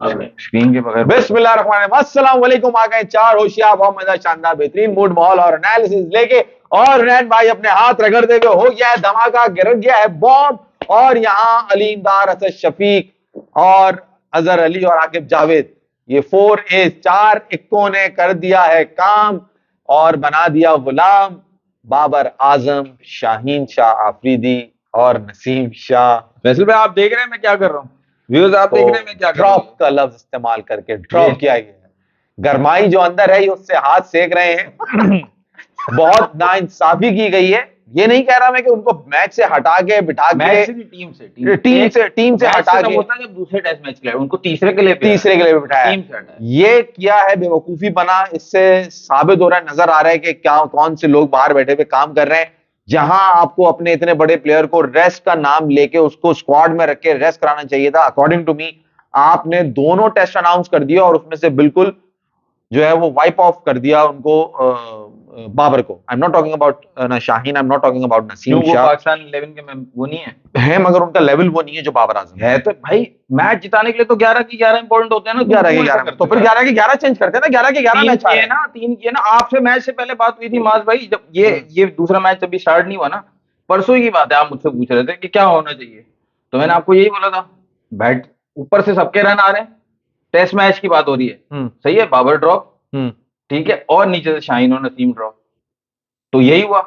Screen के बगैर। बिस्मिल्लाहिर्रहमानिर्रहीम, अस्सलाम वालेकुम। आ गए चार होशियार, बहुत मजा, शानदार, बेहतरीन मूड, माहौल और एनालिसिस लेके। और रैन भाई अपने हाथ रगड़ते हुए, हो गया है धमाका, गिर गया है बॉम्ब। और यहाँ अलीमदार, असद शफीक और अजहर अली और आकिब जावेद, ये 4 चार इक्कों ने कर दिया है काम और बना दिया गुलाम बाबर आजम, शाहीन शाह आफरीदी और नसीम शाह। फैसल भाई आप देख रहे हैं मैं क्या कर रहा हूँ, व्यूअर्स आप देख रहे हैं मैं क्या कर रहा हूँ। ड्रॉप का लफ्ज इस्तेमाल करके ड्रॉप किया गया है। गरमाई जो अंदर है उससे हाथ सेक रहे हैं। बहुत नाइंसाफी की गई है। ये नहीं कह रहा मैं कि उनको मैच से हटा के बिठा के, टीम से हटा के होता है जब दूसरे टेस्ट मैच के लिए उनको तीसरे के लिए बिठाया, ये किया है बेवकूफी बना। इससे साबित हो रहा है, नजर आ रहा है कि क्या कौन से लोग बाहर बैठे हुए काम कर रहे हैं। जहां आपको अपने इतने बड़े प्लेयर को रेस्ट का नाम लेके उसको स्क्वाड में रख के रेस्ट कराना चाहिए था, अकॉर्डिंग टू मी आपने दोनों टेस्ट अनाउंस कर दिया और उसमें से बिल्कुल जो है वो वाइप ऑफ कर दिया उनको, बाबर को। आई am not talking about Shaheen, I am not talking about Naseem Shah. Pakistan 11 के वो नहीं है मगर उनका लेवल वो नहीं है जो बाबर आजम है। तो भाई मैच जिताने के लिए तो 11 की 11 इंपॉर्टेंट होते हैं ना। 11 के 11 तो फिर 11 के 11 चेंज करते हैं ना। 11 के 11 मैच है ना, 3 किए ना। आपसे मैच से पहले बात हुई थी माज भाई, जब ये दूसरा मैच अभी स्टार्ट नहीं हुआ ना, परसों की बात है, आप मुझसे पूछ रहे थे कि क्या होना चाहिए, तो मैंने आपको यही बोला था, बैट ऊपर से सबके रन आ रहे हैं, टेस्ट मैच की बात हो रही है, सही है, बाबर ड्रॉप, ठीक है, और नीचे से शाहीन और नसीम ड्रॉप, तो यही हुआ।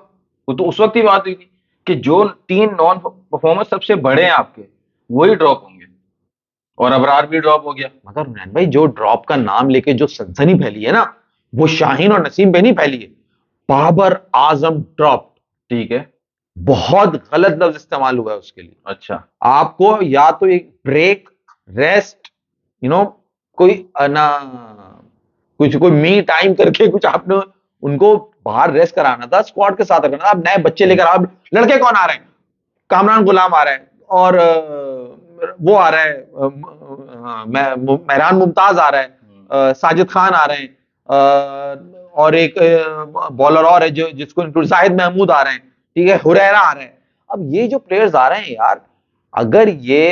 वो तो उस वक्त ही बात हुई थी कि जो 3 नॉन परफॉर्मेंस सबसे बड़े हैं आपके, वही ड्रॉप होंगे, और अबरार भी ड्रॉप हो गया। मगर भाई जो ड्रॉप का नाम लेके जो सनसनी फैली है ना, वो शाहीन और नसीम पे नहीं फैली है, बाबर आजम ड्रॉप, ठीक है, बहुत गलत लफ्ज इस्तेमाल हुआ है उसके लिए। अच्छा, आपको या तो एक ब्रेक, रेस्ट, कोई ना कोई मी टाइम करके कुछ आपने उनको बाहर रेस्ट कराना था, स्क्वाड के साथ रखना था। आप नए बच्चे लेकर, आप लड़के कौन आ रहे हैं, कामरान गुलाम आ रहे हैं, और वो आ रहा है, मेहरान मुमताज आ रहा है, साजिद खान आ रहे हैं, और एक बॉलर और है जो जिसको जाहिद महमूद आ रहे हैं, ठीक है, हुरैरा आ रहे हैं। अब ये जो प्लेयर्स आ रहे हैं यार, अगर ये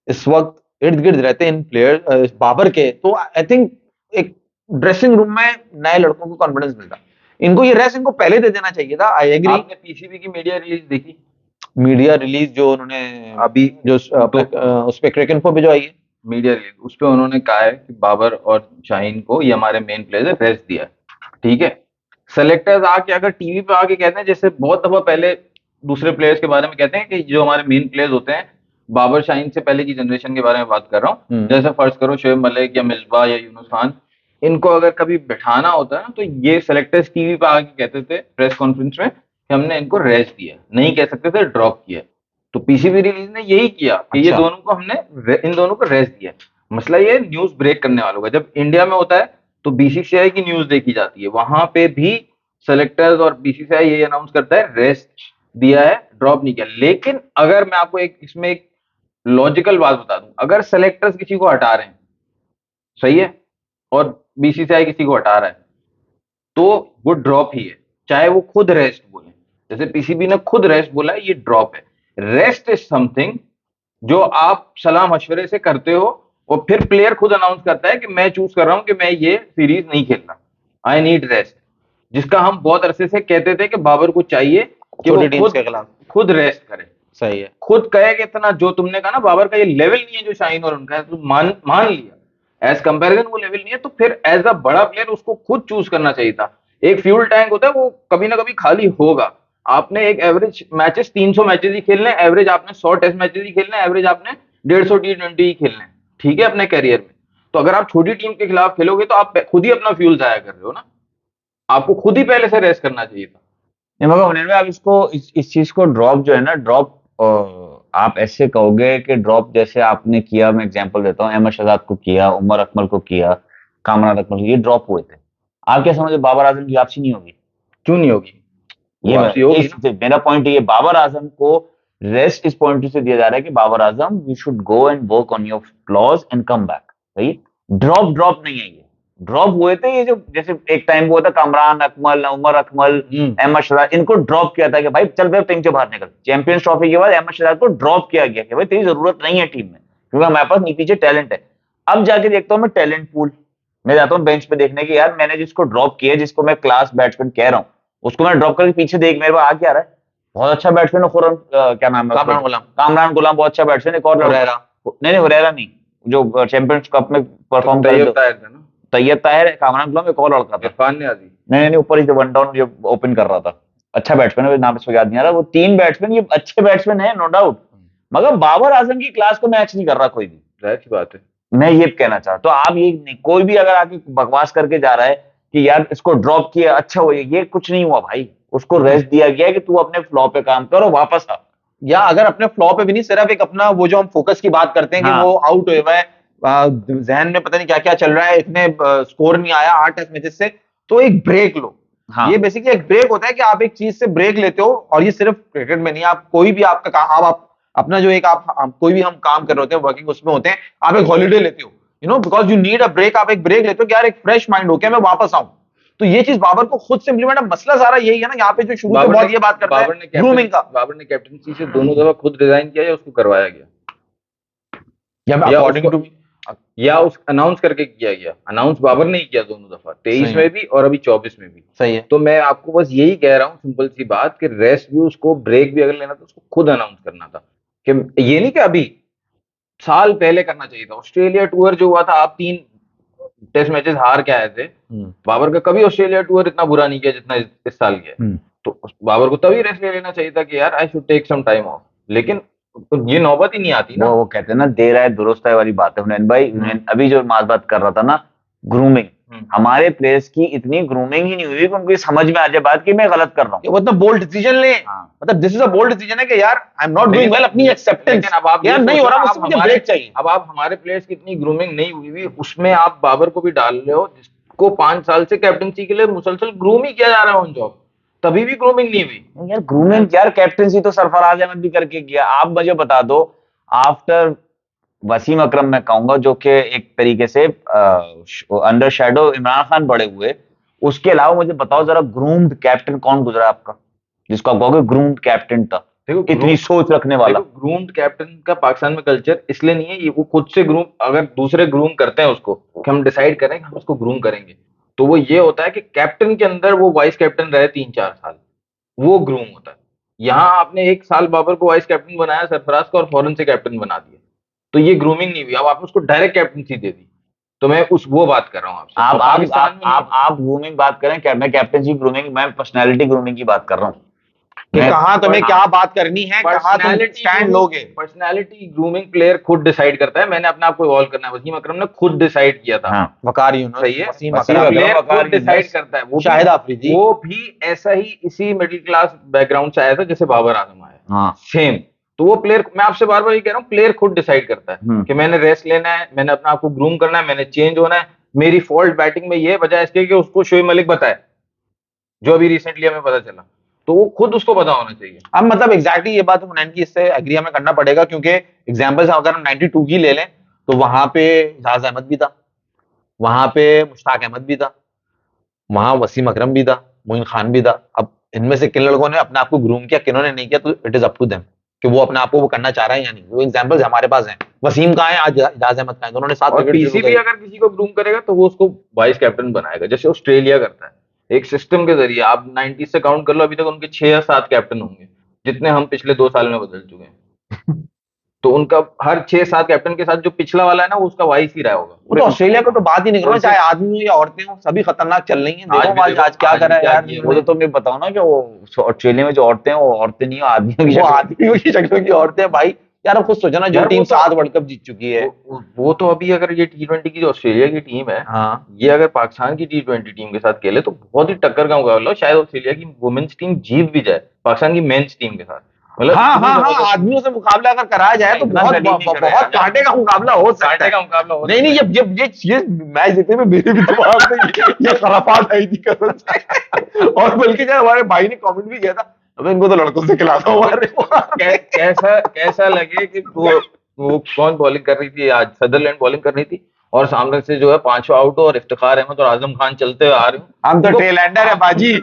इस वक्त इर्द गिर्द रहते हैं इन प्लेयर बाबर के, तो आई थिंक एक ड्रेसिंग रूम में नए लड़कों को कॉन्फिडेंस मिलता। इनको ये रेस्ट इनको पहले दे देना चाहिए था। I agree. आपने पीसीबी की मीडिया रिलीज देखी? मीडिया रिलीज जो उन्होंने अभी जो उस पे क्रिक इन्फो पे जो आई है मीडिया रिलीज, उस पे उन्होंने कहा है कि बाबर और शाहीन को, ये हमारे मेन प्लेयर्स है, रेस्ट दिया है, ठीक है। सेलेक्टर्स आके अगर टीवी पे आके कहते हैं, जैसे बहुत दफा पहले दूसरे प्लेयर्स के बारे में कहते हैं कि जो हमारे मेन प्लेयर्स होते हैं, बाबर शाहीन से पहले की जनरेशन के बारे में बात कर रहा हूँ, जैसे फर्ज करो शोएब मलिक या मिसबाह या यूनुस खान, इनको अगर कभी बैठाना होता है ना, तो ये सेलेक्टर्स टीवी पे आके कहते थे प्रेस कॉन्फ्रेंस में कि हमने इनको रेस्ट दिया, नहीं कह सकते थे ड्रॉप किया। तो पीसीबी रिलीज ने यही किया कि ये दोनों को हमने, इन दोनों को रेस्ट दिया। मसला ये न्यूज ब्रेक करने वालों का, जब इंडिया में होता है तो बीसीसीआई की न्यूज देखी जाती है, वहां पे भी सेलेक्टर्स और बीसीसीआई ये अनाउंस करता है रेस्ट दिया है, ड्रॉप नहीं किया। लेकिन अगर मैं आपको इसमें एक लॉजिकल बात बता दूं, अगर सेलेक्टर्स किसी को हटा रहे हैं, सही है, और बीसीसीआई किसी को हटा रहा है, तो वो ड्रॉप ही है, चाहे वो खुद रेस्ट बोले। जैसे पीसीबी ने खुद रेस्ट बोला है, ये ड्रॉप है। रेस्ट इज समथिंग जो आप सलाह मशवरे से करते हो, और फिर प्लेयर खुद अनाउंस करता है कि मैं चूज कर रहा हूं कि मैं ये सीरीज नहीं खेलना, आई नीड रेस्ट, जिसका हम बहुत अरसे से कहते थे कि बाबर को चाहिए कि वो खुद रेस्ट करे। सही है, खुद कहे कि इतना जो तुमने कहा ना, बाबर का ये लेवल नहीं है जो शाहीन और उनका है, तो मान लिया एज कंपैरिजन वो लेवल नहीं है, तो फिर एज अ बड़ा प्लेयर उसको खुद चूज करना चाहिए था। एक फ्यूल टैंक होता है, वो कभी ना कभी खाली होगा। आपने एक एवरेज मैचेस 300 मैचेस ही खेलने, एवरेज आपने 100 टेस्ट मैचेस ही खेलने, एवरेज आपने 150 T20 ही खेलने, ठीक है, अपने करियर में। तो अगर आप छोटी टीम के खिलाफ खेलोगे तो आप खुद ही अपना फ्यूल जाया कर रहे हो ना, आपको खुद ही पहले से रेस्ट करना चाहिए था। मगर आप इसको इस चीज को ड्रॉप जो है ना, ड्रॉप आप ऐसे कहोगे कि ड्रॉप जैसे आपने किया, मैं एग्जांपल देता हूँ, अहमद शहजाद को किया, उमर अकमल को किया, कामरान अकमल, ये ड्रॉप हुए थे। आप क्या समझे बाबर आजम की वापसी नहीं होगी? क्यों नहीं होगी? ये मेरा पॉइंट, ये बाबर आजम को रेस्ट इस पॉइंट से दिया जा रहा है कि Babar Azam you should go and work on your flaws and come back. भाई ड्रॉप नहीं है, ये ड्रॉप हुए थे, ये जो जैसे एक टाइम हुआ था कामरान अकमल, उमर अकमल, अहमद शहजाद, इनको ड्रॉप किया था कि भाई चल भाई टीम से बाहर निकल। चैंपियंस ट्रॉफी के बाद अहमद शहजाद को ड्रॉप किया गया कि भाई तेरी जरूरत नहीं है टीम में, क्योंकि हमारे पास नीचे टैलेंट है। अब जाके देखता हूँ मैं टैलेंट पूल, मैं जाता हूँ बेंच पे देखने की, यार मैंने जिसको ड्रॉप किया, जिसको मैं क्लास बैट्समैन कह रहा हूँ, उसको मैं ड्रॉप करके पीछे देख मेरे पास आ क्या रहा है, बहुत अच्छा बैट्समैन है खुरम, क्या नाम है कामरान गुलाम, कामरान गुलाम, बहुत अच्छा बैट्समैन। एक और हुरैरा, नहीं नहीं, हुरैरा नहीं, जो चैंपियंस कप में परफॉर्म कर तैयब ताहिर था ना, तैयब ताहिर, कामरान गुलाम, एक और लड़का था, इरफान नियाजी। नहीं नहीं, ऊपर ही जो वन डाउन जो ओपन कर रहा था, अच्छा बैट्समैन है, नाम इसको याद नहीं आ रहा। वो 3 बैट्समैन ये अच्छे बैट्समैन है नो डाउट, मगर बाबर आजम की क्लास को मैच नहीं कर रहा कोई भी, जाहिर सी बात है। मैं ये कहना चाहता। तो आप ये नहीं, कोई भी अगर आके बकवास करके जा रहा है कि यार इसको ड्रॉप किया अच्छा हुआ, ये कुछ नहीं हुआ भाई, उसको रेस्ट दिया गया है कि तू अपने फ्लॉ पे काम कर और वापस आ। या अगर अपने फ्लॉ पे भी नहीं, सिर्फ एक अपना वो जो हम फोकस की बात करते हैं कि हाँ। वो आउट हुए हुए हैं, जहन में पता नहीं क्या क्या चल रहा है, इतने स्कोर नहीं आया 8 टेस्ट मैचेस से, तो एक ब्रेक लो। हाँ। ये बेसिकली एक ब्रेक होता है कि आप एक चीज से ब्रेक लेते हो, और ये सिर्फ क्रिकेट में नहीं, आप कोई भी आपका काम, आप अपना जो एक आप कोई भी हम काम कर रहे होते हैं, वर्किंग उसमें होते हैं, आप एक हॉलीडे लेते हो, you know, because you need a break, आप एक ब्रेक लेते हो कि यार एक फ्रेश माइंड होके मैं वापस आऊं। तो ये चीज बाबर को खुद से इम्प्लीमेंट, मसला सारा यही है ना, यहाँ पे जो शुरू से बहुत ये बात करता है ग्रूमिंग का। बाबर ने कैप्टनसी से दोनों दफा खुद रिजाइन किया या उसको करवाया गया, या अकॉर्डिंग टू मी, या उस अनाउंस करके किया गया। अनाउंस बाबर ने ही किया दोनों दफा, 23 में भी और अभी 24 में भी। सही है। तो मैं आपको बस यही कह रहा हूँ, सिंपल सी बात, कि रेस्ट भी उसको, ब्रेक भी अगर लेना था उसको खुद अनाउंस करना था, कि ये नहीं कि अभी साल पहले करना चाहिए था। ऑस्ट्रेलिया टूर जो हुआ था, आप 3 टेस्ट मैचेस हार के आए थे, बाबर का कभी ऑस्ट्रेलिया टूर इतना बुरा नहीं किया जितना इस साल किया। तो बाबर को तभी रेस्ट ले लेना चाहिए था कि यार I should take some time off, लेकिन ये नौबत ही नहीं आती ना। वो कहते हैं ना, देर आए दुरुस्त आए वाली बात है हुनैन भाई। अभी जो बात कर रहा था ना, ग्रूमिंग, हमारे प्लेयर्स की इतनी ग्रूमिंग ही नहीं हुई कि उनको समझ में आ जाए बात कि मैं गलत कर रहा हूँ, वो इतना बोल्ड डिसीजन ले। मतलब this is a bold decision है कि यार I am not doing well, अपनी एक्सेप्टेंस, अब आप यार नहीं हो रहा, मुझसे मुझे ब्रेक चाहिए। अब आप हमारे प्लेयर्स की इतनी ग्रूमिंग नहीं हुई हुई, उसमें आप बाबर को भी डाल रहे हो, जिसको 5 साल से कैप्टनसी के लिए मुसलसल ग्रूम ही किया जा रहा है ऑन जॉब, तभी भी ग्रूमिंग नहीं हुई। यार ग्रूमिंग, यार कैप्टनसी तो सरफराज अहमद भी करके किया। आप मुझे बता दो, आफ्टर वसीम अकरम मैं कहूंगा, जो कि एक तरीके से अंडर शेडो इमरान खान बड़े हुए, उसके अलावा मुझे बताओ जरा, ग्रूम्ड कैप्टन कौन गुजरा आपका, जिसको आप कहोगे ग्रूम्ड कैप्टन था, देखो इतनी सोच रखने वाला। ग्रूम्ड कैप्टन का पाकिस्तान में कल्चर इसलिए नहीं है, ये वो खुद से ग्रूम, अगर दूसरे ग्रूम करते हैं उसको, कि हम डिसाइड करें कि हम उसको ग्रूम करेंगे, तो वो ये होता है कि कैप्टन के अंदर वो वाइस कैप्टन रहे 3-4 साल, वो ग्रूम होता है। यहाँ आपने 1 साल बाबर को वाइस कैप्टन बनाया, सरफराज को, और फौरन से कैप्टन बना दिया, तो ये ग्रूमिंग नहीं हुई। अब आपने उसको डायरेक्ट कैप्टनसी दे दी, तो मैं वो बात कर रहा हूँ आपसे। आप ग्रूमिंग बात करें, मैं कैप्टनसी ग्रूमिंग, मैं पर्सनैलिटी ग्रूमिंग की बात कर रहा हूँ कि कहां तुम्हें क्या बात करनी है, कहां तुम स्टैंड लोगे। पर्सनालिटी ग्रूमिंग प्लेयर खुद डिसाइड करता है। मैंने अपने आप को इवॉल्व करना है, वसीम अकरम ने खुद डिसाइड किया था। वकार यूनुस, सही है, वसीम अकरम, प्लेयर खुद डिसाइड करता है। वो शाहिद आफरीदी, वो भी ऐसा ही इसी मिडिल क्लास बैकग्राउंड से आया था जैसे बाबर आजम आया, सेम। तो वो प्लेयर, मैं आपसे बार बार ये कह रहा हूँ, प्लेयर खुद डिसाइड करता है कि मैंने रेस्ट लेना है, मैंने अपने आप को ग्रूम करना है, मैंने चेंज होना है, मेरी फॉल्ट बैटिंग में ये बजाय इसके कि उसको शोएब मलिक बताए, जो अभी रिसेंटली हमें पता चला, तो वो खुद उसको पता होना चाहिए। अब मतलब एग्जैक्टली ये बात हुनैन की, इससे एग्री हमें करना पड़ेगा, क्योंकि एग्जांपल्स अगर हम 92 की ले लें तो वहां पे एजाज अहमद भी था, वहां पे मुश्ताक अहमद भी था, वहां वसीम अकरम भी था, मोइन खान भी था। अब इनमें से किन लड़कों ने अपने आप को ग्रूम किया, किन्होंने नहीं किया, तो it is up to them कि वो अपने आप को वो करना चाह रहा है या नहीं। वो एग्जांपल्स हमारे पास हैं, वसीम कहाँ है, आज एजाज अहमद कहाँ है, दोनों ने साथ और पीसीबी अगर किसी को ग्रूम करेगा तो वो उसको वाइस कैप्टन बनाएगा, जैसे ऑस्ट्रेलिया करता है, एक सिस्टम के जरिए। आप 90 से काउंट कर लो, अभी तक उनके 6 या 7 कैप्टन होंगे, जितने हम पिछले 2 साल में बदल चुके हैं। तो उनका हर 6-7 कैप्टन के साथ जो पिछला वाला है ना, वो उसका वाइस ही रहा होगा। वो तो ऑस्ट्रेलिया को तो बात ही नहीं करो, चाहे आदमी हो या औरतें हो, सभी खतरनाक चल रही हैं। देखो आज क्या करा है यार। वो तो तुम्हें बताओ ना कि वो ऑस्ट्रेलिया में जो औरतें हैं, वो औरतें नहीं, आदमियों की शक्लों की औरतें हैं भाई। यार अब खुद सोचो ना, जो टीम 7 वर्ल्ड कप जीत चुकी है, वो तो अभी अगर ये T20 की जो ऑस्ट्रेलिया की टीम है, ये अगर पाकिस्तान की T20 टीम के साथ खेले तो बहुत ही टक्कर का मुकाबला, शायद ऑस्ट्रेलिया की वुमेन्स टीम जीत भी जाए पाकिस्तान की मेंस टीम के साथ। मतलब आदमियों से मुकाबला अगर कराया जाए तो बहुत कांटे का मुकाबला हो सकता है। नहीं, ये मैच देखने में मेरे भी दिमाग में ये खराफात आई थी कसम से। और बल्कि जब हमारे भाई ने कमेंट भी किया था, अबे इनको तो लड़कों से खिलाता हूँ। कैसा लगे कि वो कौन बॉलिंग कर रही थी आज, सदरलैंड बॉलिंग कर रही थी, और सामने से जो है 5वां आउट और इफ्तिखार अहमद और आजम खान चलते हुए आ रहे हो। हम तो टेल एंडर है बाजी।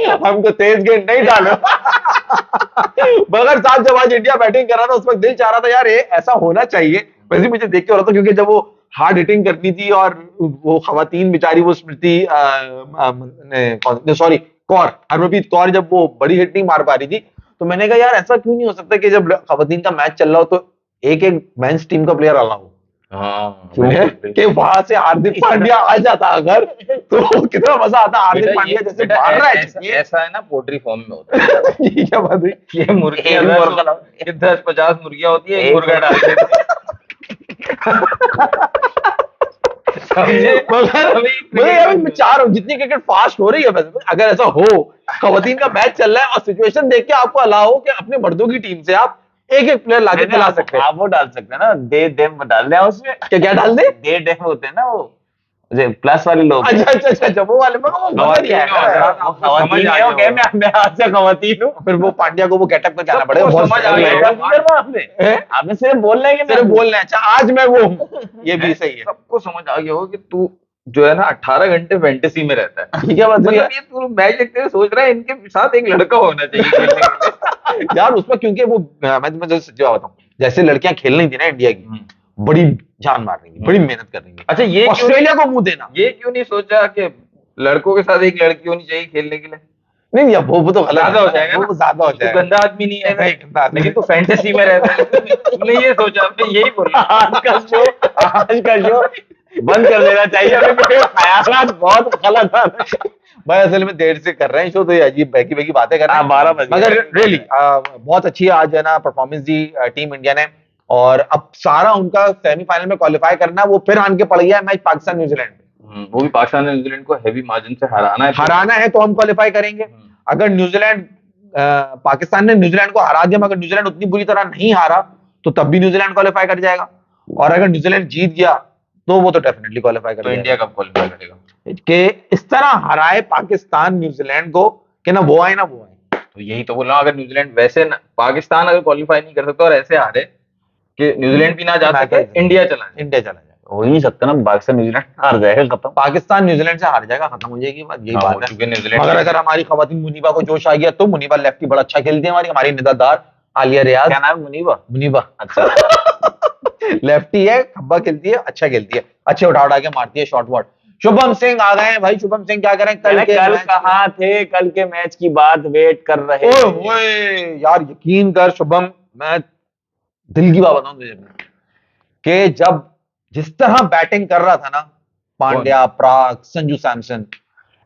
हम तो तेज गेंद नहीं डालो। मगर साहब जब आज इंडिया बैटिंग कर रहा था उस वक्त दिल चाह रहा था यार ये ऐसा होना चाहिए। वैसे ही मुझे देख के हो रहा था क्योंकि जब वो हार्ड हिटिंग करनी थी और वो खवातीन बेचारी वो स्मृति सॉरी कौर, हरमनप्रीत कौर जब वो बड़ी हिट नहीं मार पा रही थी तो मैंने कहा यार ऐसा क्यों नहीं हो सकता कि जब खवातीन का मैच चल रहा हो तो एक एक मेंस टीम का प्लेयर आला हो। हाँ कि वहां से हार्दिक पांड्या आ जाता अगर तो कितना मजा आता। हार्दिक पांड्या जैसे मार रहा है ऐसा है ना, पोल्ट्री फॉर्म में होता है। ये क्या बात हुई? ये मुर्गी एक मुर्गा ये 10-50 मुर्गियां होती है, एक एक मुर्गा डाल देते हैं। समझे? मैं चाह रहा हूँ जितनी क्रिकेट फास्ट हो रही है वैसे अगर ऐसा हो खवातीन का मैच चल रहा है और सिचुएशन देख के आपको अलाउ हो कि अपने मर्दों की टीम से आप एक एक प्लेयर लाके खिला सकते हैं। आप वो डाल सकते हैं ना, दे देम डाल दें उसमें। क्या डाल दे? दे देम होते हैं ना वो प्लस वाले लोग। अच्छा वो वाले में वो मजा नहीं आएगा। खवातीन है, वो कहे मैं आज से खवातीन हूँ। फिर वो पांड्या को वो गेटअप में जाना पड़ेगा। सबको बहुत समझ आ सही गया लगेगा। आपने आपने सिर्फ बोलना है कि सिर्फ बोलना है। अच्छा आज मैं वो हूँ, ये भी सही है। सबको समझ आ गया हो कि तू जो है ना 18 घंटे फैंटेसी में रहता है। क्या बात हुई है? मतलब ये तू मैच देखते हुए सोच रहा है इनके साथ एक लड़का होना चाहिए खेलने के लिए। यार उसमें क्योंकि वो मैं जैसे जवाब बताऊं जैसे लड़कियां खेल रही थी ना इंडिया की बड़ी जान मार रही थी, बड़ी मेहनत कर रही थी। अच्छा ये ऑस्ट्रेलिया को मुंह देना ये क्यों नहीं सोचा कि लड़कों के साथ एक लड़की होनी चाहिए खेलने के लिए? नहीं यार वो तो गलत ज्यादा हो जाएगा वो ना। ज्यादा हो तू जाएगा। गंदा आदमी नहीं है नहीं, गंदा आदमी लेकिन तू फैंटेसी में रहता है। तुमने ये सोचा, मैं यही बोल रहा हूँ। आज का शो बंद कर देना चाहिए हमें, क्योंकि ख्यालात बहुत गलत आ रहे हैं। भाई असल में देर से कर रहे हैं शो तो ये अजीब बैकी बैकी बातें कर रहे हैं। 12 बजे मगर रियली बहुत अच्छी है आज है ना परफॉर्मेंस दी टीम इंडिया ने। और अब सारा उनका सेमीफाइनल में क्वालिफाई करना है वो फिर आन के पड़ गया है मैच पाकिस्तान न्यूजीलैंड में। वो भी पाकिस्तान ने न्यूजीलैंड को हैवी मार्जिन से हराना है तो हम क्वालिफाई करेंगे। अगर न्यूजीलैंड पाकिस्तान ने न्यूजीलैंड को हरा दिया मगर न्यूजीलैंड उतनी बुरी तरह नहीं हारा तो तब भी न्यूजीलैंड क्वालिफाई कर जाएगा। और अगर न्यूजीलैंड जीत गया तो वो तो डेफिनेटली क्वालिफाई कर तो इंडिया कब क्वालिफाई करेगा? कि इस तरह हराए पाकिस्तान न्यूजीलैंड को कि ना वो आए ना वो आए। तो यही तो बोल रहा हूँ, अगर न्यूजीलैंड वैसे पाकिस्तान अगर क्वालिफाई नहीं कर सकता और ऐसे हारे कि न्यूजीलैंड भी ना जा सके, इंडिया चला जाए। इंडिया चला जाएगा। हो ही नहीं सकता ना, पाकिस्तान न्यूजीलैंड हार जाएगा, खत्म। पाकिस्तान न्यूजीलैंड से हार जाएगा, खत्म हो जाएगी बात, यही हाँ, बात है। क्योंकि न्यूजीलैंड मगर अगर हमारी खवातीन मुनीबा को जोश आ गया तो मुनीबा लेफ्टी बड़ा अच्छा खेलती है, हमारी निदादार आलिया रियाज। क्या नाम है? मुनीबा। मुनीबा अच्छा। लेफ्टी है, खब्बा खेलती है, अच्छा खेलती है, अच्छे उठा के मारती है शॉट वॉट। शुभम सिंह आ गए हैं भाई। शुभम सिंह क्या करें कल कहाँ थे? कल के मैच की बात वेट कर रहे थे। ओए यार यकीन कर शुभम, मैं दिल की बात बताऊं तुझे कि जब जिस तरह बैटिंग कर रहा था ना पांड्या, प्राग, संजू सैमसन,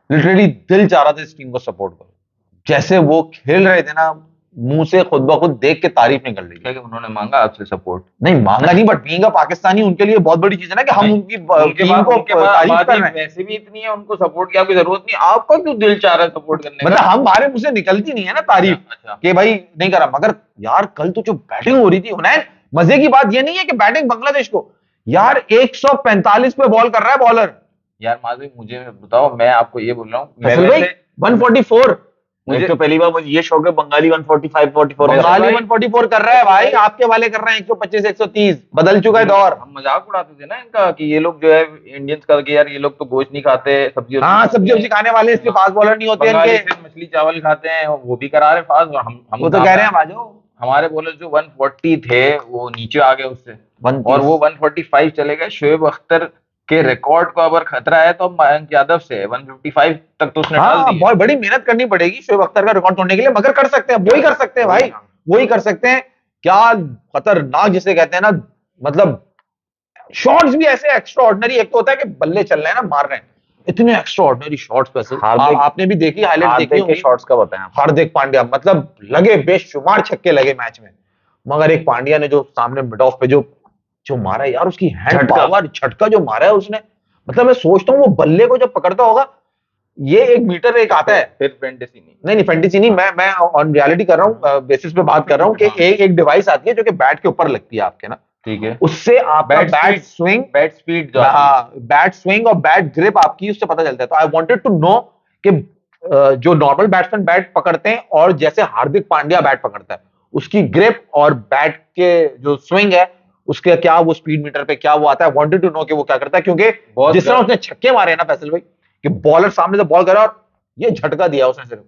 लिटरली दिल चाह रहा था इस टीम को सपोर्ट करो। जैसे वो खेल रहे थे ना मुंह से खुद ब खुद देख के तारीफ निकल रही थी। क्या उन्होंने मांगा आपसे सपोर्ट? नहीं मांगा नहीं, बट बीइंग अ पाकिस्तानी उनके लिए बहुत बड़ी चीज है ना कि हम उनकी टीम को तारीफ कर रहे हैं। वैसे भी इतनी है, उनको सपोर्ट की आपकी जरूरत नहीं, आपका क्यों दिल चाह रहा है सपोर्ट करने मतलब हमारे मुंह से निकलती नहीं है ना तारीफ अच्छा। कि भाई नहीं करा। मगर यार कल तो जो बैटिंग हो रही थी हुनैन, मजे की बात ये नहीं है कि बैटिंग बांग्लादेश को यार 145 पे बॉल कर रहा है बॉलर। यार माधवी मुझे बताओ, मैं आपको ये बोल रहा हूँ, मैं भाई वैसे 144 मुझे तो पहली बार मुझे ये शौक है, बंगाली 145-44 बंगाली 144 कर रहा है भाई, आपके वाले कर रहे हैं 125 130। बदल चुका है दौर। हम मजाक उड़ाते थे ना इनका कि ये लोग जो है इंडियंस का कि यार ये लोग तो गोश्त नहीं खाते, सब्जी हाँ सब्जी खाने वाले, इसलिए फास्ट बॉलर नहीं होते बंगाली इनके। सिर्फ मछली चावल खाते हैं, वो भी करा रहे फास्ट। और हम वो तो कह रहे हैं बाजो हमारे बॉलर जो 140 थे वो नीचे आ गए उससे, 130 और वो 145 चले गए। शोएब अख्तर के रिकॉर्ड को अगर खतरा है तो मयंक यादव से 155 तक तो उसने डाल हाँ दिया। बहुत बड़ी मेहनत करनी पड़ेगी शोएब अख्तर का रिकॉर्ड तोड़ने के लिए, मगर कर सकते हैं, वही कर सकते हैं भाई, वही कर सकते हैं। क्या खतरनाक जिसे कहते हैं ना, मतलब शॉट्स भी ऐसे एक्स्ट्रा ऑर्डिनरी। एक तो होता है कि बल्ले चल रहे हैं ना, मार रहे हैं, इतने एक्स्ट्रा ऑर्डिनरी शॉट्स वैसे आपने भी देखी, हाईलाइट देखी होंगी शॉट्स का बताएं आप। हार्दिक पांड्या, मतलब लगे बेशुमार छक्के लगे मैच में, मगर एक पांड्या ने जो सामने मिड ऑफ पे जो मारा है यार, उसकी हैंड पावर, झटका जो मारा है उसने, मतलब मैं सोचता हूँ वो बल्ले को जब पकड़ता होगा, ये 1 मीटर एक आता है। फिर फैंटेसी नहीं, नहीं फैंटेसी नहीं, मैं ऑन रियलिटी कर रहा हूँ, बेसिस पे बात कर रहा हूँ कि एक डिवाइस आती है जो कि बैट के ऊपर लगती है आपके ना, ठीक है, उससे आपका bat swing, bat speed bat swing और बैट ग्रिप आपकी उससे पता चलता है। तो आई वांटेड टू नो कि जो नॉर्मल बैट्समैन बैट पकड़ते हैं और जैसे हार्दिक पांड्या बैट पकड़ता है, उसकी ग्रिप और बैट के जो स्विंग है उसके क्या वो स्पीड मीटर पे क्या वो आता है। वांटेड टू नो कि वो क्या करता है, क्योंकि जिस तरह उसने छक्के मारे हैं ना फैसल भाई, कि बॉलर सामने से बॉल करा और ये झटका दिया उसने सिर्फ,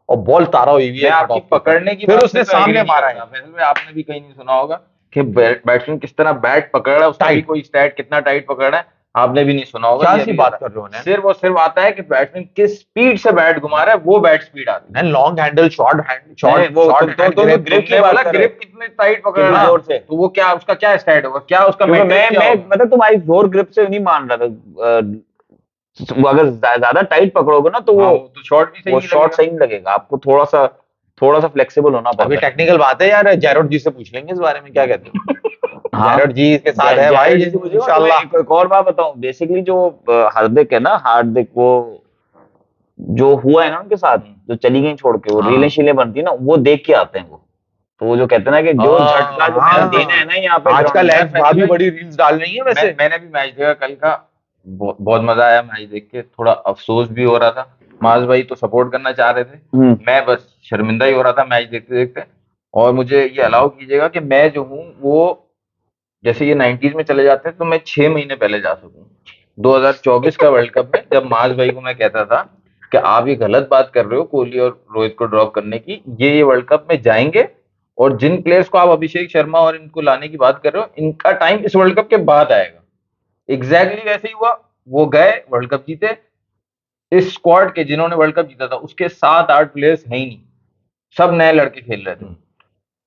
और बॉल तारा हुई हुई मैं है आपकी cutoff के ऊपर। पकड़ने की फिर बात उसने से तो agree सामने नहीं मारा करता। है। फैसल भाई, आपने भी कहीं नहीं सुना होगा कि बैट्समैन किस तरह बैट पकड़ रहा है, उसका भी टाइट। कोई स्टैट कितना टाइट पकड़ रहा है, आपने भी नहीं सुना होगा। क्या ये सी अभी बात कर रहे हो ना? सिर्फ और सिर्फ आता है कि बैट्समैन किस स्पीड से बैट घुमा रहा है, वो बैट स्पीड आती है। लॉन्ग हैंडल, शॉर्ट हैंड, नहीं, शॉर्ट वो शॉर्ट तो हैंड grip ग्रिप। की तुमने बात बोला कर रहे ग्रिप कितने टाइट पकड़ कितनी रहा है, जोर से। तो वो क्या उसका क्या स्टैट होगा, क्या उसका क्योंकि मेंटेनेंस क्या मैं होगा? मतलब तुम्हारी जोर ग्रिप से नहीं मान रहा था। वो अगर ज्यादा टाइट पकड़ोगे ना तो हाँ, वो वो तो शॉट भी सही वो नहीं शॉट लगेगा। सही नहीं लगेगा। आपको थोड़ा सा फ्लेक्सिबल होना अभी पड़ता है। टेक्निकल बात है यार, जैरोड जी से पूछ लेंगे इस बारे में, क्या कहते हो? हाँ, जैरोड जी के साथ है भाई इंशाल्लाह। इंशाल्लाह। एक और बात बताऊं, बेसिकली जो हार्दिक है ना, हार्दिक वो जो हुआ है ना उनके साथ, जो चली गई छोड़ के, वो हाँ। रीलें शीलें बनती ना, वो देख के आते हैं वो। तो वो जो कहते हैं ना कि जो झटका जो मैंने देना है ना यहाँ पे आजकल ground में, लेंस भाभी बड़ी रील्स डाल रही है वैसे। मैंने भी मैच देखा कल का, बहुत मजा आया मैच देख के, थोड़ा अफसोस भी हो रहा था। माज भाई तो सपोर्ट करना चाह रहे थे, मैं बस शर्मिंदा ही हो रहा था मैच देखते देखते। और मुझे ये अलाउ कीजिएगा कि मैं जो हूँ वो, जैसे ये 90s में चले जाते हैं तो मैं 6 महीने पहले जा सकूं। 2024 का वर्ल्ड कप में जब माज भाई को मैं कहता था कि आप ये गलत बात कर रहे हो कोहली और रोहित को ड्रॉप करने की, ये वर्ल्ड कप में जाएंगे, और जिन प्लेयर्स को आप अभिषेक शर्मा और इनको लाने की बात कर रहे हो, इनका टाइम इस वर्ल्ड कप के बाद आएगा। एग्जैक्टली वैसे ही हुआ, वो गए वर्ल्ड कप जीते। इस स्क्वाड के जिन्होंने वर्ल्ड कप जीता था उसके 7-8 प्लेयर्स हैं ही नहीं, सब नए लड़के खेल रहे थे।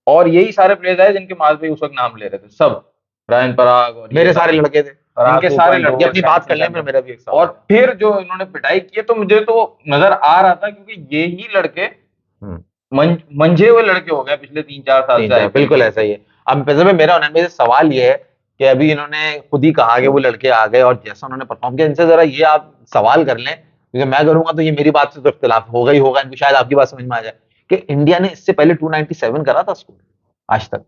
और यही सारे प्लेयर्स आए जिनके माज भाई उस वक्त नाम ले रहे थे, सब रायन पराग और मेरे सारे लड़के थे। इनके सारे लड़के। ये अपनी बात कर ले, मेरा भी एक सवाल और फिर जो इन्होंने पिटाई की है, तो मुझे तो नजर आ रहा था क्योंकि ये ही लड़के मंझे हुए लड़के हो गए पिछले 3-4 साल से। बिल्कुल ऐसा ही है। अब वैसे में मेरा मेरे सवाल ये है कि अभी इन्होंने खुद ही कहा कि वो लड़के आ गए और जैसा उन्होंने परफॉर्म किया, इनसे जरा ये आप सवाल कर लें, क्योंकि मैं करूंगा तो ये मेरी बात से तो इख्तिलाफ होगा ही होगा, इनको शायद आपकी बात समझ में आ जाए कि इंडिया ने इससे पहले 297 करा था स्कोर आज तक।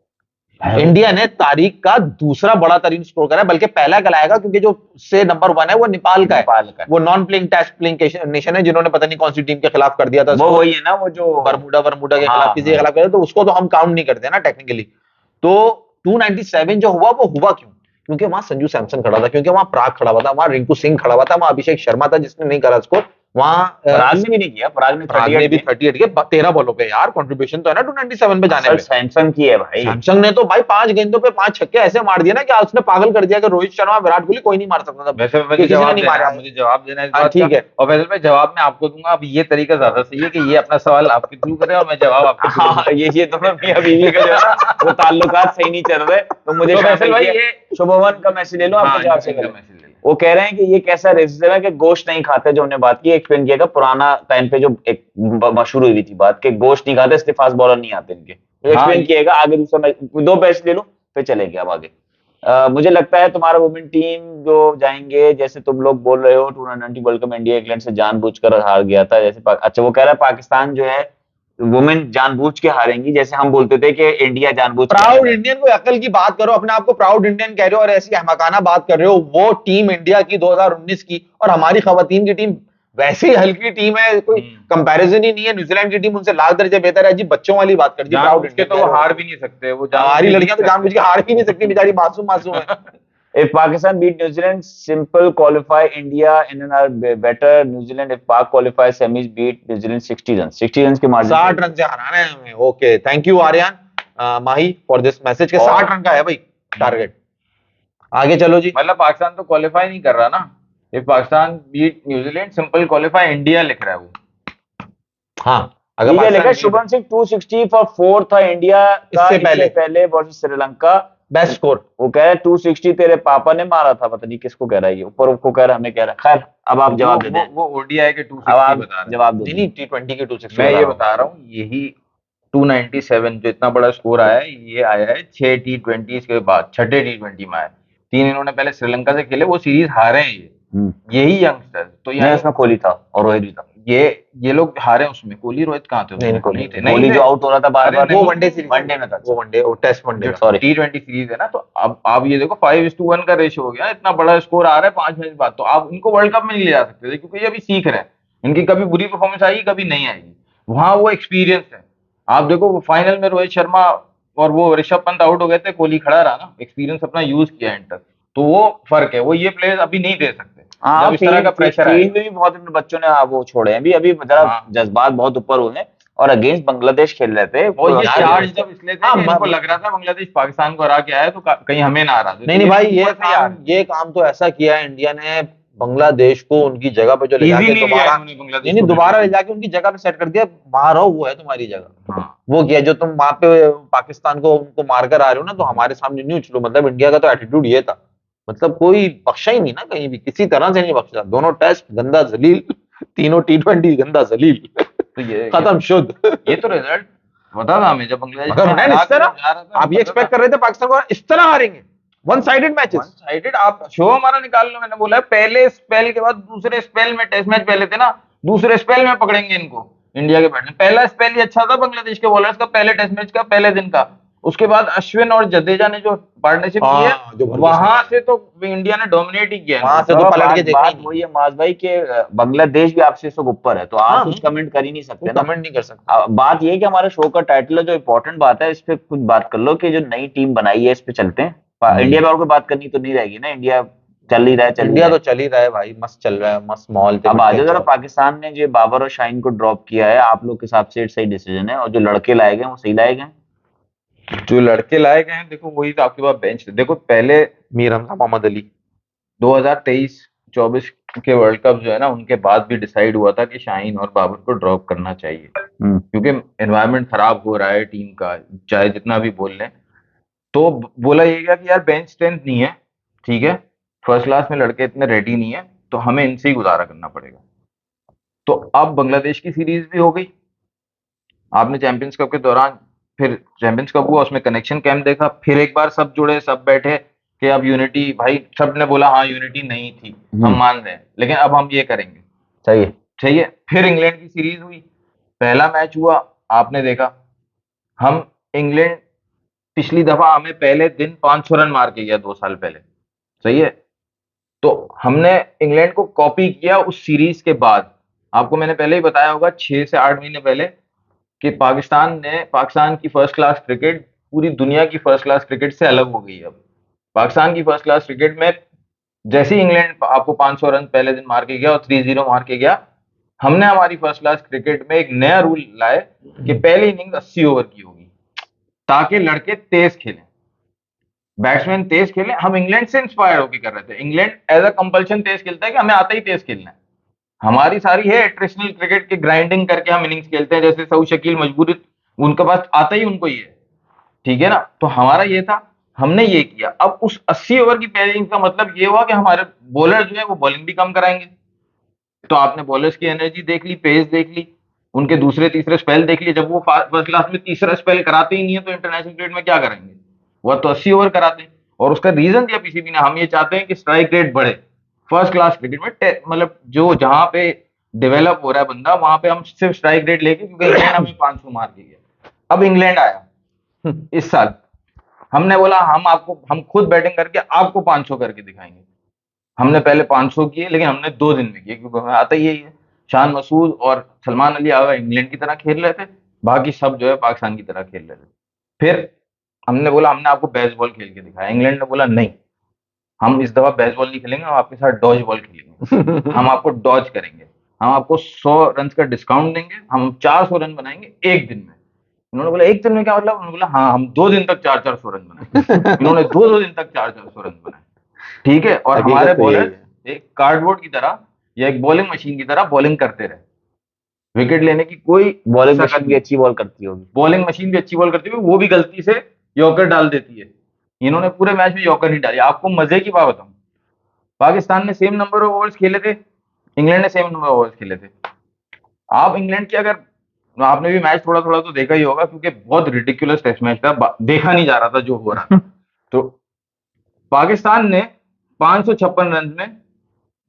इंडिया ने तारीख का दूसरा बड़ा तरीन स्कोर करा है, बल्कि पहला कहलाएगा क्योंकि जो से नंबर 1 है वो नेपाल का है। वो non playing test playing nation है, जिन्होंने पता नहीं कौन सी टीम के खिलाफ कर दिया था वो वही है ना, वो जो बरमूडा के हाँ, खिलाफ, किसी के खिलाफ कर दिया, तो उसको तो हम काउंट नहीं करते ना टेक्निकली। तो 297 जो हुआ वो हुआ क्यों? क्योंकि वहां संजू सैमसन खड़ा था, क्योंकि वहां प्राग खड़ा हुआ था, वहां रिंकू सिंह खड़ा हुआ था, वहां अभिषेक शर्मा था जिसने नहीं करा स्कोर, वहां पराग ने भी नहीं किया। पराग ने पराग ने भी 38 के 13 बॉलों पे यार कंट्रीब्यूशन तो है ना 297 पे जाने सर में। सैमसंग की है भाई। सैमसंग ने तो भाई 5 गेंदों पे 5 छक्के ऐसे मार दिए ना कि उसने पागल कर दिया कि रोहित शर्मा, विराट कोहली कोई नहीं मार सकता था। वैसे मुझे किसी ने जवाब नहीं देना मारा। है, मुझे जवाब देना है इस हाँ, बात ठीक का। है। और वैसे मैं जवाब मैं आपको दूंगा, अब ये तरीका ज्यादा सही है कि ये अपना सवाल आपके थ्रू करे और मैं जवाब आपके थ्रू हाँ, ये दोनों मियां बीवी का जो है ना वो ताल्लुकात सही नहीं चल रहे, तो मुझे तो फैसल भाई ये ये शुभमन का मैसेज ले लो, हाँ, आपको जवाब से इनका पहले। मैसेज ले लो। वो कह रहे हैं कि ये कैसा रेसिज्म है कि गोश्त नहीं खाते, जो हमने बात की एक्सप्लेन किया, पुराना टाइम पे जो एक मशहूर हुई थी बात कि गोश्त नहीं खाते इसलिए फास्ट बॉलर नहीं आते इनके, एक्सप्लेन किएगा आगे। दूसरा 2 मैच ले लो फिर चलेंगे अब आगे। मुझे लगता है तुम्हारा वुमेन टीम जो जाएंगे, जैसे तुम लोग बोल रहे हो 290 वर्ल्ड कप में इंडिया इंग्लैंड से जानबूझकर हार गया था, जैसे अच्छा वो कह रहा है पाकिस्तान जो है वुमेन जानबूझ के हारेंगी, जैसे हम बोलते थे कि इंडिया जानबूझ के प्राउड इंडियन को अकल की बात करो, अपने आप को प्राउड इंडियन कह रहे हो और ऐसी अहमकाना बात कर रहे हो। वो टीम इंडिया की 2019 की और हमारी खवातीन की टीम वैसे ही हल्की टीम है, कोई कंपैरिजन ही नहीं है। न्यूजीलैंड की टीम उनसे लाख दर्जे बेहतर है जी, बच्चों वाली बात कर दी। प्राउड के तो वो हार भी नहीं सकते, वो हमारी लड़कियां तो जानबूझ के हार ही नहीं सकती, बेचारी मासूम है। If Pakistan beat New Zealand, simple qualify India in an are better. New Zealand if Pak qualifies semis beat New Zealand 60 runs. 60 runs के मार्जिन 60 रन से हराना है हमें। Okay, thank you Aryan Mahi for this message के 60 run का है भाई target. आगे चलो जी। मतलब पाकिस्तान तो क्वालिफाई नहीं कर रहा ना। If Pakistan beat New Zealand simple qualify India लिख रहा है वो। हाँ, अगर पाकिस्तान शुभमन सिंह 260 फॉर 4 था इंडिया का इससे पहले वर्सेस श्रीलंका बेस्ट स्कोर। वो कह रहे 260 तेरे पापा ने मारा था, पता नहीं किसको कह रहा है ये, ऊपर को कह रहा है हमें कह रहा है। खैर अब आप जवाब दे दें। वो ओडीआई के 260 अब आप बता रहे हैं। जवाब दो। नहीं T20 की 260 मैं ये बता रहा हूँ, यही 297 जो इतना बड़ा स्कोर आया है, ये आया है 6 T20 के बाद, छठे T20 में आया। 3 इन्होंने पहले श्रीलंका से खेले, वो सीरीज हारे हैं यही यंगस्टर। तो नहीं, उसमें कोहली था और रोहित भी था। ये लोग हारे उसमें। कोहली रोहित कहाँ थे? नहीं थे। कोहली जो आउट हो रहा था बार-बार, वो वनडे सीरीज, वनडे में था। वो वनडे वो test one day sorry T20 series है ना। तो अब आप ये देखो 5:1 का रेशियो हो गया, इतना बड़ा स्कोर आ रहा है 5 मैच बाद। तो आप इनको वर्ल्ड कप में नहीं ले जा सकते थे, क्योंकि ये अभी सीख रहे हैं। इनकी कभी बुरी परफॉर्मेंस आएगी, कभी नहीं आएगी। वहां वो एक्सपीरियंस है। आप देखो वो फाइनल में रोहित शर्मा और वो ऋषभ पंत आउट हो गए थे, कोहली खड़ा रहा ना, एक्सपीरियंस अपना यूज किया एंटर। तो वो फर्क है, वो ये प्लेयर्स अभी नहीं दे सकते जब इस तरह का प्रेशर है। फील्ड में भी बहुत बच्चों ने वो छोड़े हैं अभी जरा जज्बात बहुत ऊपर हुए हैं। और अगेंस्ट बांग्लादेश खेल रहे थे। और ये तो चार्ज जब इसलिए थे हाँ, कि इनको लग रहा था बांग्लादेश पाकिस्तान को हरा के आया है, तो कहीं हमें ना हरा दे। नहीं नहीं भाई, ये ये काम तो ऐसा किया है इंडिया ने, बांग्लादेश को उनकी जगह पे जो ले इजी जाके नहीं लिया दोबारा, इन्होंने बांग्लादेश नहीं नहीं, को दोबारा ले बिल्कुल। जाके उनकी जगह पे सेट कर दिया, वहां रहो, वो है तुम्हारी जगह। हाँ वो किया जो तुम वहां पे पाकिस्तान को उनको मारकर आ रहे हो ना, तो हमारे सामने नहीं उछलो। मतलब इंडिया का तो एटीट्यूड ये था, मतलब कोई बख्शा ही नहीं ना, कहीं भी किसी तरह से नहीं बख्शा। दोनों टेस्ट गंदा जलील, तीनों T20 गंदा जलील, तो ये खत्म शुद्ध। ये तो रिजल्ट पता था हमें जब बांग्लादेश मगर में उन्होंने हरा इस के तरह, जब जा रहा था, आप ये एक्सपेक्ट कर रहे थे पाकिस्तान को इस तरह हारेंगे, one sided one matches. Sided. आप शो हमारा निकाल लो, मैंने बोला है पहले स्पेल के बाद दूसरे स्पेल में, टेस्ट मैच पहले थे ना, दूसरे स्पेल में पकड़ेंगे इनको इंडिया के बैट्समैन। पहला स्पेल ही अच्छा था बांग्लादेश के बॉलर्स का, पहले टेस्ट मैच का पहले दिन का। उसके बाद अश्विन और जडेजा ने जो पार्टनरशिप की है, हाँ, जो वहां से तो इंडिया ने डोमिनेट ही किया है। वहां से तो तो पलट के देखा ही बात नहीं। वही है माज भाई के बांग्लादेश भी आपसे सब ऊपर है, तो आप हाँ, कुछ कमेंट कर ही नहीं सकते ना। कमेंट नहीं कर सकते। बात ये है कि हमारे शो का टाइटल है, जो इम्पोर्टेंट बात है इस पे कुछ बात कर लो, कि जो नई टीम बनाई है इस पे चलते हैं। इंडिया में और कोई बात करनी तो नहीं रहेगी ना, इंडिया चल ही रहा है, चल ही इंडिया रहा तो चल ही रहा है भाई, मस्त चल रहा है, मस्त माहौल। है। अब आ जाओ जरा, पाकिस्तान ने जो बाबर और शाहीन को ड्रॉप किया है, आप लोग के हिसाब से सही डिसीजन है? और जो लड़के लाए गए वो सही लाए गए? जो लड़के लाए गए हैं, देखो वही तो आपके पास बेंच। देखो पहले मीर हमजा, मोहम्मद अली, 2023-24 के वर्ल्ड कप जो है ना, उनके बाद भी डिसाइड हुआ था कि शाहीन और बाबर को ड्रॉप करना चाहिए, क्योंकि एनवायरनमेंट खराब हो रहा है टीम का, चाहे जितना भी बोल लें। तो बोला ये गया कि यार बेंच स्ट्रेंथ नहीं है, ठीक है, फर्स्ट क्लास में लड़के इतने रेडी नहीं है, तो हमें इनसे ही गुजारा करना पड़ेगा। तो अब बांग्लादेश की सीरीज भी हो गई, आपने चैंपियंस कप के दौरान, फिर चैंपियंस कप हुआ, उसमें कनेक्शन कैंप देखा, फिर एक बार सब जुड़े, सब बैठे कि अब यूनिटी, भाई सब ने बोला हाँ यूनिटी नहीं थी, हम मान रहे हैं, लेकिन अब हम ये करेंगे। सही है। सही है। फिर इंग्लैंड की सीरीज हुई, पहला मैच हुआ, आपने देखा, हम इंग्लैंड पिछली दफा हमें पहले दिन 500 रन मार के गया 2 साल पहले। सही है। तो हमने इंग्लैंड को कॉपी किया उस सीरीज के बाद। आपको मैंने पहले ही बताया होगा 6 से 8 महीने पहले कि पाकिस्तान की फर्स्ट क्लास क्रिकेट पूरी दुनिया की फर्स्ट क्लास क्रिकेट से अलग हो गई है। अब पाकिस्तान की फर्स्ट क्लास क्रिकेट में जैसे ही इंग्लैंड आपको 500 रन पहले दिन मार के गया और 3-0 मार के गया, हमने हमारी फर्स्ट क्लास क्रिकेट में एक नया रूल लाए कि पहली इनिंग 80 ओवर की होगी, ताकि लड़के तेज खेलें, बैट्समैन तेज खेलें। हम इंग्लैंड से इंस्पायर होकर कर रहे थे। इंग्लैंड एज अ कंपल्शन तेज खेलता है कि हमें आता ही तेज खेलना है। हमारी सारी है एट्रिशनल क्रिकेट की, ग्राइंडिंग करके हम इनिंग्स खेलते हैं, जैसे सऊद शकील मजबूरी, उनके पास आता ही उनको ही है, ठीक है ना। तो हमारा ये था, हमने ये किया। अब उस 80 ओवर की पहली इनिंग्स का मतलब ये हुआ कि हमारे बॉलर जो है वो बॉलिंग भी कम कराएंगे। तो आपने बॉलर्स की एनर्जी देख ली, पेस देख ली, उनके दूसरे तीसरे स्पेल देख लिए। जब वो फर्स्ट क्लास में तीसरा स्पेल कराते ही नहीं है, तो इंटरनेशनल क्रिकेट में क्या करेंगे? वो तो 80 ओवर कराते हैं। और उसका रीजन दिया पीसीबी ने, हम ये चाहते हैं कि स्ट्राइक रेट बढ़े फर्स्ट क्लास क्रिकेट में, मतलब जो जहां पे डेवलप हो रहा है बंदा, वहां पे हम सिर्फ स्ट्राइक रेट लेके, क्योंकि इंग्लैंड हमें 500 मार के गया। अब इंग्लैंड आया इस साल, हमने बोला हम खुद बैटिंग करके आपको 500 करके दिखाएंगे। हमने पहले 500 किए, लेकिन हमने 2 दिन में किए, क्योंकि हमें आता ही यही है। शान मसूद और सलमान अली आगा इंग्लैंड की तरह खेल रहे थे, बाकी सब जो है पाकिस्तान की तरह खेल रहे थे। फिर हमने बोला हमने आपको बेसबॉल खेल के दिखाया। इंग्लैंड ने बोला नहीं, हम इस दफा बेसबॉल नहीं खेलेंगे, हम आपके साथ डॉज बॉल खेलेंगे। हम आपको डॉज करेंगे, हम आपको 100 रन का डिस्काउंट देंगे, हम 400 रन बनाएंगे एक दिन में। उन्होंने बोला एक दिन में क्या मतलब? उन्होंने बोला हाँ, हम 2 दिन तक 400-400 रन बनाएंगे। इन्होंने 2-2 दिन तक 400-400 रन बनाए, ठीक है। और हमारे बॉलर एक कार्डबोर्ड की तरह या एक बॉलिंग मशीन की तरह बॉलिंग करते रहे, विकेट लेने की कोई बॉलिंग मशीन भी अच्छी बॉल करती होगी। बॉलिंग मशीन भी अच्छी बॉल करती है, वो भी गलती से यॉर्कर डाल देती है। इन्होंने पूरे मैच में यॉर्कर नहीं डाली। आपको मजे की बात बताऊं, पाकिस्तान ने सेम नंबर ऑफ ओवर्स खेले थे, इंग्लैंड ने सेम नंबर ऑफ ओवर्स खेले थे। आप इंग्लैंड की, अगर आपने भी मैच थोड़ा थोड़ा तो देखा ही होगा, क्योंकि बहुत रिडिकुलस टेस्ट मैच था, देखा नहीं जा रहा था जो हो रहा था। तो पाकिस्तान ने 556 रन में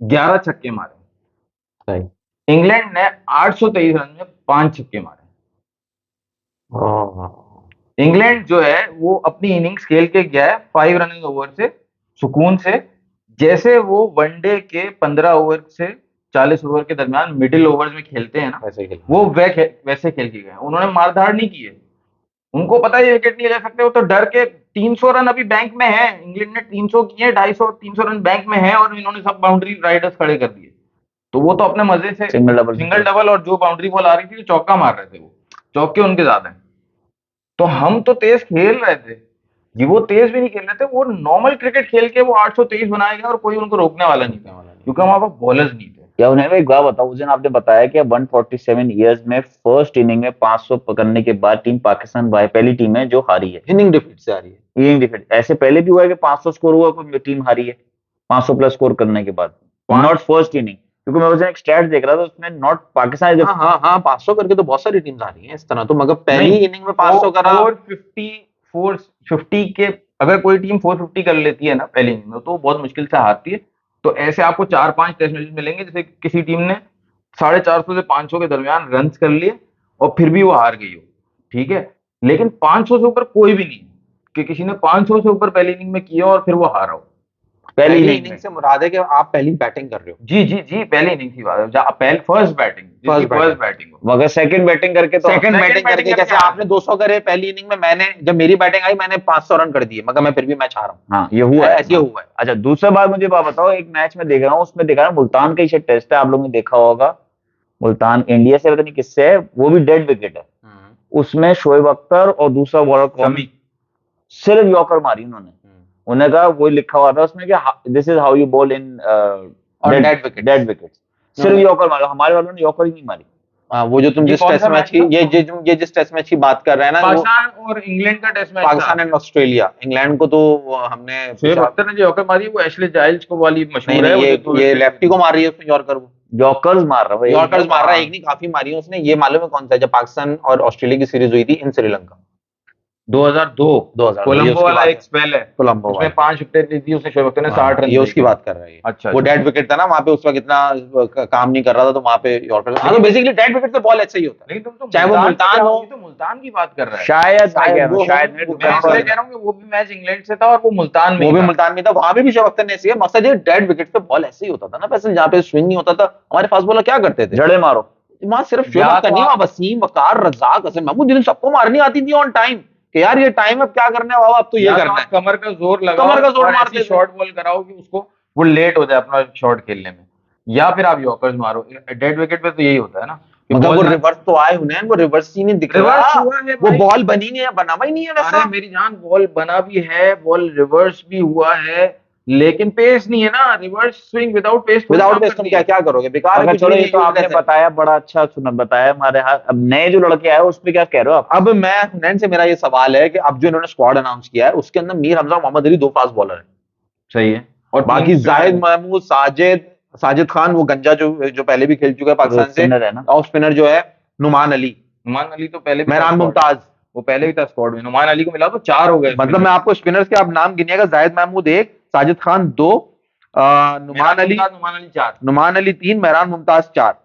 11 छक्के मारे, इंग्लैंड ने 823 रन में 5 छक्के मारे। इंग्लैंड जो है वो अपनी इनिंग्स खेल के गया है 5 रनिंग ओवर से, सुकून से, जैसे वो वनडे के 15 ओवर से 40 ओवर के दरमियान मिडिल ओवर्स में खेलते हैं ना, वो वैसे खेल के गए। उन्होंने मारधाड़ नहीं की है, उनको पता है ये विकेट नहीं ले सकते, वो तो डर के 300 रन अभी बैंक में है। इंग्लैंड ने 300 किए, 250-300 रन बैंक में है, और इन्होंने सब बाउंड्री राइडर्स खड़े कर दिए। तो वो तो अपने मजे से सिंगल डबल और जो बाउंड्री बॉल आ रही थी चौका मार रहे थे वो। चौके उनके ज्यादा हैं। तो हम तो तेज खेल रहे थे, ये वो तेज भी नहीं खेल रहे थे, वो नॉर्मल क्रिकेट खेल के वो 823 बनाएगा और कोई उनको रोकने वाला नहीं था, क्योंकि हमारे पास बॉलर्स नहीं थे। या उन्हें एक बात बताओ, उस दिन आपने बताया कि 147 ईयर्स में फर्स्ट इनिंग में 500 पकड़ने के बाद टीम पाकिस्तान पहली टीम है जो हारी है, इनिंग डिफीट से आ रही है। Inning defeat. ऐसे पहले भी हुआ है कि 500 स्कोर हुआ कोई टीम हारी है 500 प्लस स्कोर करने के बाद, नॉट फर्स्ट इनिंग? क्योंकि मैं उस दिन एक स्टैट देख रहा था, उसमें नॉट पाकिस्तान हाँ हाँ हाँ, 500 करके तो बहुत सारी टीम्स आ रही हैं इस तरह तो, मगर पहली नहीं, इनिंग में 500 करा। 450 के अगर कोई टीम 450 कर लेती है ना पहली इनिंग में, तो वो बहुत मुश्किल से हारती है। तो ऐसे आपको 4-5 टेस्ट मैचेस मिलेंगे जैसे किसी टीम ने 450 से 500 के दरमियान रन कर लिए और फिर भी वो हार गई हो, ठीक है। लेकिन 500 से ऊपर कोई भी नहीं कि किसी ने 500 से ऊपर पहली इनिंग में किया और फिर वो हारा हो। पहली पहली इनिंग इनिंग में। से मुराद है कि आप पहली बैटिंग कर रहे हो। जी जी जी, पहली इनिंग की बात है, पहले first batting, First first batting हो। मगर सेकंड बैटिंग करके तो सेकंड बैटिंग batting करके, करके जैसे हार आपने 200 करे पहली इनिंग में, मैंने जब मेरी बैटिंग आई मैंने 500 रन कर दिए, मगर मैं फिर भी मैच हारा हूँ। हाँ ये हुआ है, ऐसे हुआ है। अच्छा दूसरा बात मुझे बात बताओ, एक मैच में देख रहा हूँ, उसमें देखा ना मुल्तान का ही शायद टेस्ट है, आप लोगों ने देखा होगा, मुल्तान इंडिया से पता नहीं किससे है, वो भी डेड विकेट है, उसमें शोएब अख्तर और दूसरा बॉलर कौन, शमी। सिर्फ यॉर्कर मारी उन्होंने। उन्होंने कहा, वो लिखा हुआ था उसमें कि this is how you ball in dead wickets। Dead wicket, सिर्फ यॉर्कर मारा, हमारे वालों ने यॉर्कर ही नहीं मारी। हाँ, वो जो तुम ये जिस कौन टेस्ट सा मैच मैच की, था? ये जिस टेस्ट मैच की बात कर रहे हैं ना, वो पाकिस्तान और इंग्लैंड का टेस्ट मैच था। Pakistan and Australia. इंग्लैंड को तो हमने शोएब अख्तर ने जो यॉर्कर मारी वो एशले जाइल्स को वाली नहीं मशहूर है, नहीं, वो जो ये लेफ्टी को मार रही है उसमें यॉर्कर, वो यॉर्कर्स मार रहा है, यॉर्कर्स मार रहा है, एक नहीं काफी मारी है उसने। ये मालूम है कौन सा है? जब पाकिस्तान और ऑस्ट्रेलिया की सीरीज हुई थी इन श्रीलंका, 2002 2002, ये कोलंबो उसकी वाला बात एक है। स्पेल है, कोलंबो उसमें वाला। 5 विकेट ली थी उसने, शोएब अख्तर ने 60 रन ये उसकी दिए। बात कर रहा है। अच्छा वो डेड विकेट था ना वहां पे, उस वक्त इतना काम नहीं कर रहा था, तो वहां पे यॉर्कर। हाँ, तो बेसिकली डेड विकेट पे बॉल ऐसा ही होता है। लेकिन तुम तो चाहे वो मुल्तान हो, तो मुल्तान की बात कर रहा है। शायद मैं शायद कह रहा हूँ, वो शायद हो, मेरे वो मैं दिमाग इसलिए में- कह रहा हूँ कि वो भी मैच इंग्लैंड से था और वो मुल्तान में वो ही भी था। मुल्तान में था, वहां पे भी शोएब अख्तर ने ऐसे किया। मकसद ये डेड विकेट पे बॉल ऐसे ही होता था ना, वैसे जहाँ पे स्विंग नहीं होता था। हमारे फास्ट बॉलर क्या करते थे? जड़े मारो। वहां सिर्फ शोएब या अख्तर तो नहीं, आप- वहां वसीम, वकार, रज़ाक, असीम महमूद, जिन्हें सबको मारनी आती थी ऑन टाइम, कि यार ये टाइम अब क्या करना है बाबा, अब तो ये या तो करना है। आप कमर का जोर लगाओ, कमर का जोर और मारते ऐसी थे। शॉर्ट बॉल कराओ कि उसको वो लेट हो जाए अपना शॉट खेलने में, या फिर आप यॉर्कर्स मारो। डेड विकेट पे तो यही होता है ना कि मगर बॉल वो ना- रिवर्स तो आए हुनैन, वो रिवर्स ही नहीं दिख रिवर्स रहा। हुआ है वो भाई। बॉल बनी नहीं है, बना हुआ ही नहीं है वैसा। अरे मेरी जान, बॉल बना भी है, बॉल रिवर्स भी हुआ है, लेकिन पेस नहीं है ना। Reverse swing without pace, without pace तुम क्या क्या करोगे? बेकार है, अगर कुछ चलो भी ये नहीं, तो आपने useless है। बताया, बड़ा अच्छा सुना बताया हमारे हाथ। अब नए जो लड़के आए उस पे क्या कह रहे हो आप? अब मैं हुनैन से मेरा ये सवाल है कि अब जो इन्होंने स्क्वाड अनाउंस किया है उसके अंदर मीर हमजा, मोहम्मद अली, 2 फास्ट बॉलर है। सही है। और बाकी तीन जाहिद spinner महमूद, साजिद खान, वो गंजा जो पहले भी खेल चुका है पाकिस्तान से, स्पिनर है ना। ऑफ स्पिनर जो है नुमान अली, नुमान अली तो पहले भी था मेहरान squad में। मुमताज। वो पहले भी था स्क्वाड में, नुमान अली को मिला तो 4 हो गए। मतलब मैं आपको स्पिनर्स के आप नाम गिनिएगा, जाहिद महमूद 1, साजिद खान 2, नुमान अली 3, मेहरान मुमताज 4।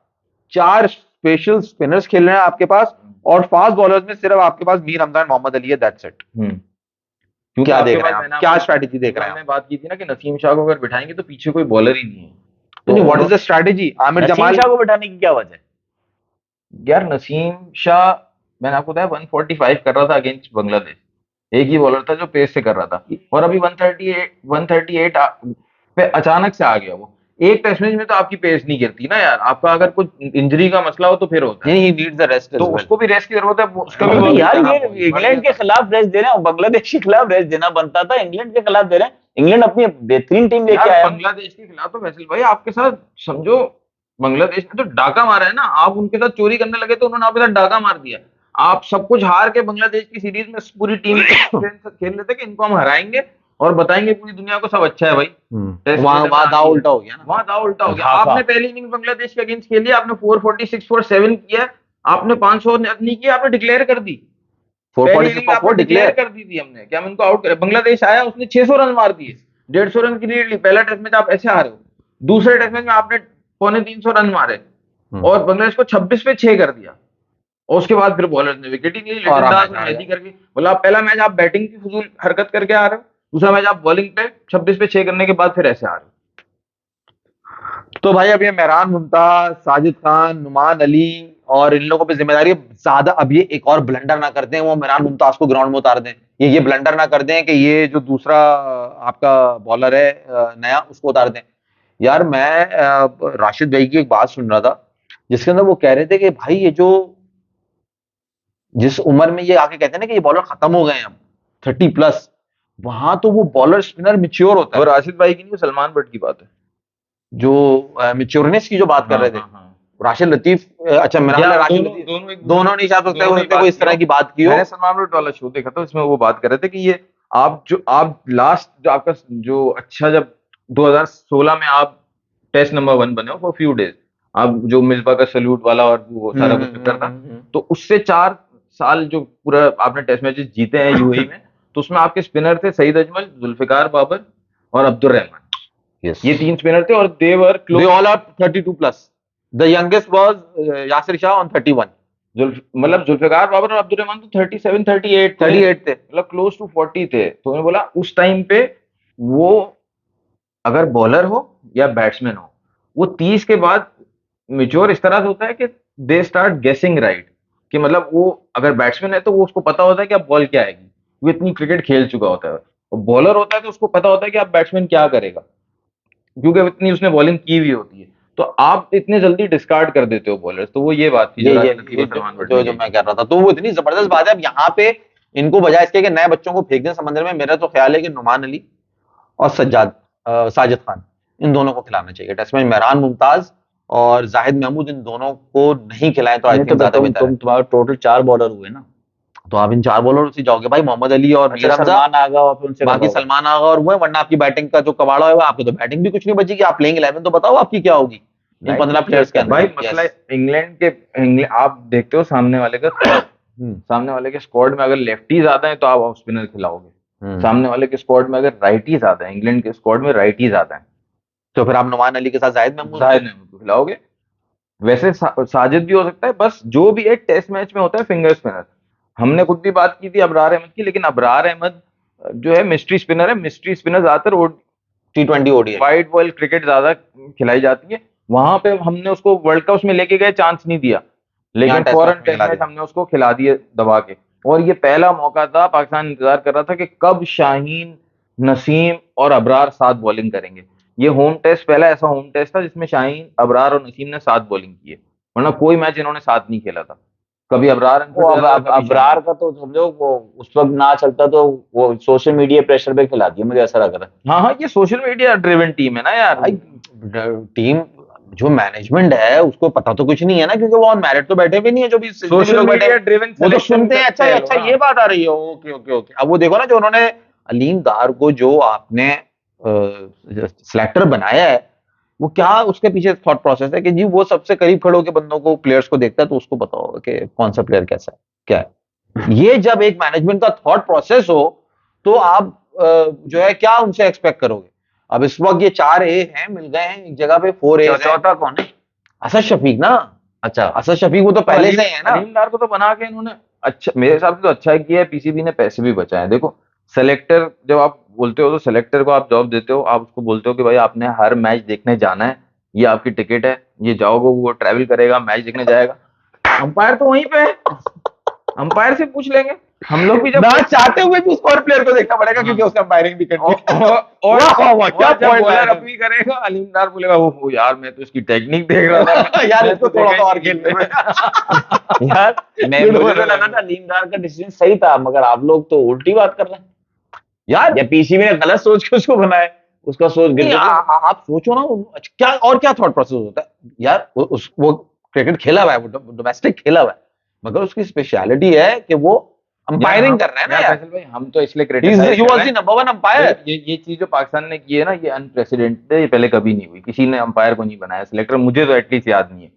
4 स्पेशल स्पिनर्स खेल रहे हैं आपके पास, और फास्ट बॉलर्स में सिर्फ आपके पास मीर हमजा, मोहम्मद अली है, दैट्स इट। क्योंकि क्या आपके देख रहे पास हैं मैंने आप? क्या आपको- स्ट्रैटेजी देख रहे हैं हमने आप? बात की थी ना कि नसीम शाह को अगर बिठाएंगे तो पीछे कोई बॉलर ही नहीं है। नहीं, what is the strategy? Aamir Naseem Jamal, Shah को बैठाने की क्या वजह है? यार नसीम शाह, मैंने आपको बताया 145 कर रहा था अगेंस्ट बांग्लादेश, एक ही बॉलर था जो पेस से कर रहा था, और अभी 138 पे अचानक से आ गया वो। एक टेस्ट मैच में तो आपकी पेस नहीं गिरती ना यार, आपका अगर कुछ इंजरी का मसला हो तो फिर होता है, नहीं, he needs the rest as तो वेल। उसको भी रेस्ट की जरूरत है, उसका भी अरे बहुत यार खतरनाक ये बॉल इंग्लैंड के है। खिलाफ रेस्ट दे रहे हैं और बांग्लादेश के खिलाफ रेस्ट देना बनता था, इंग्लैंड के खिलाफ दे रहे हैं। इंग्लैंड अपनी बेहतरीन टीम लेके यार आया। बांग्लादेश के खिलाफ तो फैसल भाई आपके साथ समझो, बांग्लादेश ने तो डाका मारा है ना, आप उनके साथ चोरी करने लगे तो उन्होंने आपके साथ डाका मार दिया। आप सब कुछ हार के बांग्लादेश की सीरीज में पूरी टीम खेल रहे थे कि इनको हम हराएंगे और बताएंगे पूरी दुनिया को सब अच्छा है भाई। टेस्ट वहां मैच में वहां दाव आती है। उल्टा हो गया ना। वहां दाव उल्टा हो गया। धाका। आपने पहली इनिंग बांग्लादेश के अगेंस्ट खेली, आपने 446 फॉर 7 किया, आपने 500 नहीं किया, आपने डिक्लेयर कर दी। पहली 446 इनिंग फॉर आपने 4 डिक्लेयर डिक्लेयर। कर दी थी हमने कि हम इनको आउट करें। बांग्लादेश आया, उसने 600 रन मार दिए, 150 रन की लीड ली। पहला टेस्ट मैच आप ऐसे हारे हो, दूसरे टेस्ट मैच में आपने 250 रन मारे और बांग्लादेश को 26 पे 6 कर दिया, और उसके बाद फिर बॉलर्स ने विकेट ही नहीं ली, और लिटन दास मैच और आ मेहदी गया। करके बोला। पहला मैच आप बैटिंग की फजूल हरकत करके आ रहे हो, दूसरा मैच आप बॉलिंग पे 26 पे 6 करने के बाद फिर ऐसे आ रहे हो। तो भाई अब ये मेहरान मुमताज, साजिद खान, नुमान अली और इन लोगों पे जिम्मेदारी है ज्यादा। अब ये एक और ब्लंडर ना कर दें, वो मेहरान मुमताज को ग्राउंड में उतार दें। ये ब्लंडर ना कर दें कि ये जो दूसरा आपका बॉलर है नया, उसको उतार दें। यार मैं राशिद भाई की एक बात सुन रहा था जिसके अंदर वो कह रहे थे कि भाई ये जो जिस उम्र में ये आके कहते हैं ना कि ये बॉलर खत्म हो गए हैं अब 30+, वहां तो वो बॉलर स्पिनर मिच्योर होता वो है। राशिद भाई की नहीं, वो सलमान बट की बात है। जो मिच्योरनेस की जो बात कर रहे थे, हाँ। राशिद लतीफ, अच्छा मेरा या ख्याल है राशिद दोनों लतीफ, दोनों एक दोनों नहीं चाह सकते, हो दोनों ही सकता है बात कोई इस की तरह हो। की बात की हो। मैंने सलमान बट वाला शो देखा था, उसमें वो बात कर रहे थे कि ये आप लास्ट जो आपका जो अच्छा, जब 2016 में आप टेस्ट नंबर 1 बने हो फॉर फ्यू डेज, आप जो मिसबा का सल्यूट वाला और वो सारा कुछ चक्कर था, तो उससे 4 साल जो पूरा आपने टेस्ट मैचेस जीते हैं यूएई में, तो उसमें आपके स्पिनर थे सईद अजमल, जुल्फिकार बाबर और अब्दुल रहमान। Yes. ये 3 स्पिनर थे और दे वर They close. all are 32+. The youngest was Yasir Shah on 31. मतलब जुल्फिकार बाबर और अब्दुल रहमान तो 37 38 थे, 38 थे। मतलब क्लोज टू 40 थे। तो मैंने बोला उस टाइम पे वो अगर बॉलर हो या बैट्समैन हो, वो 30 के बाद मेच्योर इस तरह से होता है कि दे स्टार्ट गेसिंग राइट, कि मतलब वो अगर बैट्समैन है तो वो उसको पता होता है कि अब बॉल क्या आएगी, वो इतनी क्रिकेट खेल चुका होता है। और बॉलर होता है तो उसको पता होता है कि अब बैट्समैन क्या करेगा, क्योंकि इतनी उसने बॉलिंग की हुई होती है। तो आप इतने जल्दी डिस्कार्ड कर देते हो बॉलर्स, तो वो ये बात थी जो राशिद लतीफ और सलमान बट जो ने जो की मैं थी। कह रहा था, तो वो इतनी जबरदस्त बात है। अब यहाँ पे इनको बजाय इसके कि नए बच्चों को फेंक दें समंदर में, मेरा तो ख्याल है कि नुमान अली और साजिद खान, इन दोनों को खिलाना चाहिए टेस्ट में। मेहरान मुमताज और जाहिद महमूद, इन दोनों को नहीं खिलाएं तो आई नहीं थिंक तो ज्यादा बेहतर है। तुम्हारे टोटल 4 बॉलर हुए ना। तो आप इन 4 बॉलरों से जाओगे भाई, मोहम्मद अली और अच्छा, मीर हमजा, सलमान आगा और फिर उनसे बाकी करवाओगे। सलमान आगा और वो है, वरना आपकी बैटिंग का जो कबाड़ा होगा, आपकी तो बैटिंग भी कुछ नहीं बचेगी। आप प्लेइंग 11 तो बताओ आपकी क्या होगी इन 15 प्लेयर्स के अंदर। भाई Yes. मसला आप देखते हो सामने वाले का स्क्वाड, सामने वाले के स्क्वाड में अगर लेफ्टी ज्यादा है तो आप ऑफ स्पिनर खिलाओगे, सामने वाले के स्क्वाड में अगर राइटी ज्यादा है, इंग्लैंड के स्क्वाड में राइटी ज्यादा है, तो फिर आप नुमान अली के साथ जाहिद महमूद जाहिद अहमद को खिलाओगे। वैसे साजिद भी हो सकता है, बस जो भी एक टेस्ट मैच में होता है फिंगर स्पिनर। हमने खुद भी बात की थी अबरार अहमद की, लेकिन अबरार अहमद जो है मिस्ट्री स्पिनर है। मिस्ट्री स्पिनर ज्यादातर T20 ODI। White ball cricket ज्यादा खिलाई जाती है, वहां पे हमने उसको वर्ल्ड कप में लेके गए, चांस नहीं दिया, लेकिन यहाँ टेस्ट फॉरन मैच में टेस्ट खिला मैच दिया। हमने उसको खिला दिए दबा के। और ये पहला मौका था, पाकिस्तान इंतजार कर रहा था कि कब शाहीन, नसीम और अबरार साथ बॉलिंग करेंगे। ये होम टेस्ट पहला ऐसा होम टेस्ट था जिसमें शाहीन, अबरार और नसीम ने साथ बॉलिंग की है, वरना कोई मैच इन्होंने साथ नहीं खेला था। कभी अबरार वो अनफिट रहता था, कभी अबरार शाहीन। का तो समझो वो उस वक्त ना चलता तो वो सोशल मीडिया प्रेशर पे खिला दिया, मुझे ऐसा लग रहा है। हाँ हाँ, ये सोशल मीडिया ड्रिवन टीम है ना यार। भाई टीम जो मैनेजमेंट है उसको पता तो कुछ नहीं है ना, क्योंकि वो ऑन मेरिट तो बैठे भी नहीं है, जो भी जितने भी सोशल लोग बैठे मीडिया हैं, ड्रिवन वो तो सुनते हैं अच्छा अच्छा ये बात आ रही है, ओके ओके ओके। अब वो देखो ना, जो उन्होंने अलीम दार को जो आपने सिलेक्टर बनाया है, वो क्या उसके पीछे थॉट प्रोसेस है कि जी वो सबसे करीब खड़े होकर बंदों को, प्लेयर्स को देखता है तो उसको पता होगा कि कौन सा प्लेयर कैसा है क्या है। ये जब एक मैनेजमेंट का थॉट प्रोसेस हो तो आप जो है क्या उनसे एक्सपेक्ट करोगे। अब इस वक्त ये 4 A हैं, मिल गए हैं एक जगह पे, 4 A हैं। चौथा कौन है? असद शफीक ना, अच्छा, असद शफीक वो तो पहले से ही है ना। अलीमदार को तो बना के इन्होंने अच्छा, मेरे हिसाब से तो अच्छा ही किया है। पीसीबी ने पैसे भी बचाए हैं। देखो, सेलेक्टर जब आप बोलते हो तो सेलेक्टर को आप जॉब देते हो, आप उसको बोलते हो कि भाई आपने हर मैच देखने जाना है, ये आपकी टिकट है, ये जाओगे, वो ट्रैवल करेगा, मैच देखने जाएगा। अंपायर तो वहीं पे है, अंपायर से पूछ लेंगे हम लोग भी। जब ना चाहते हुए भी उसको और प्लेयर को देखना पड़ेगा, क्योंकि उसका अंपायरिंग भी करनी है। और वाह, वाह, क्या जब point बॉलर है। अपनी करेगा, अलीमदार बोलेगा वो यार मैं तो इसकी टेक्निक देख रहा था यार मैं इसको तो थोड़ा देखा सा ही और नहीं। खेलने में। यार मैं बिल्कुल, मुझे तो लगा था लीमदार का डिसीजन सही था, मगर आप लोग तो उल्टी बात कर रहे हैं। यार या पीसीबी ने गलत सोच के उसको बनाया, उसका सोच गिर नहीं, गया। आप सोचो ना, क्या और क्या थॉट प्रोसेस होता है यार। वो क्रिकेट खेला हुआ है, वो डोमेस्टिक खेला हुआ है, मगर उसकी स्पेशलिटी है कि वो अंपायरिंग कर रहा है ना यार। फैसल भाई, हम तो इसलिए ही criticise was the number 1 umpire. ये चीज जो पाकिस्तान ने की है ना, ये अनप्रेसिडेंटेड है, ये पहले कभी नहीं हुई, किसी ने अंपायर को नहीं बनाया सिलेक्टर, मुझे तो एटलीस्ट याद नहीं है।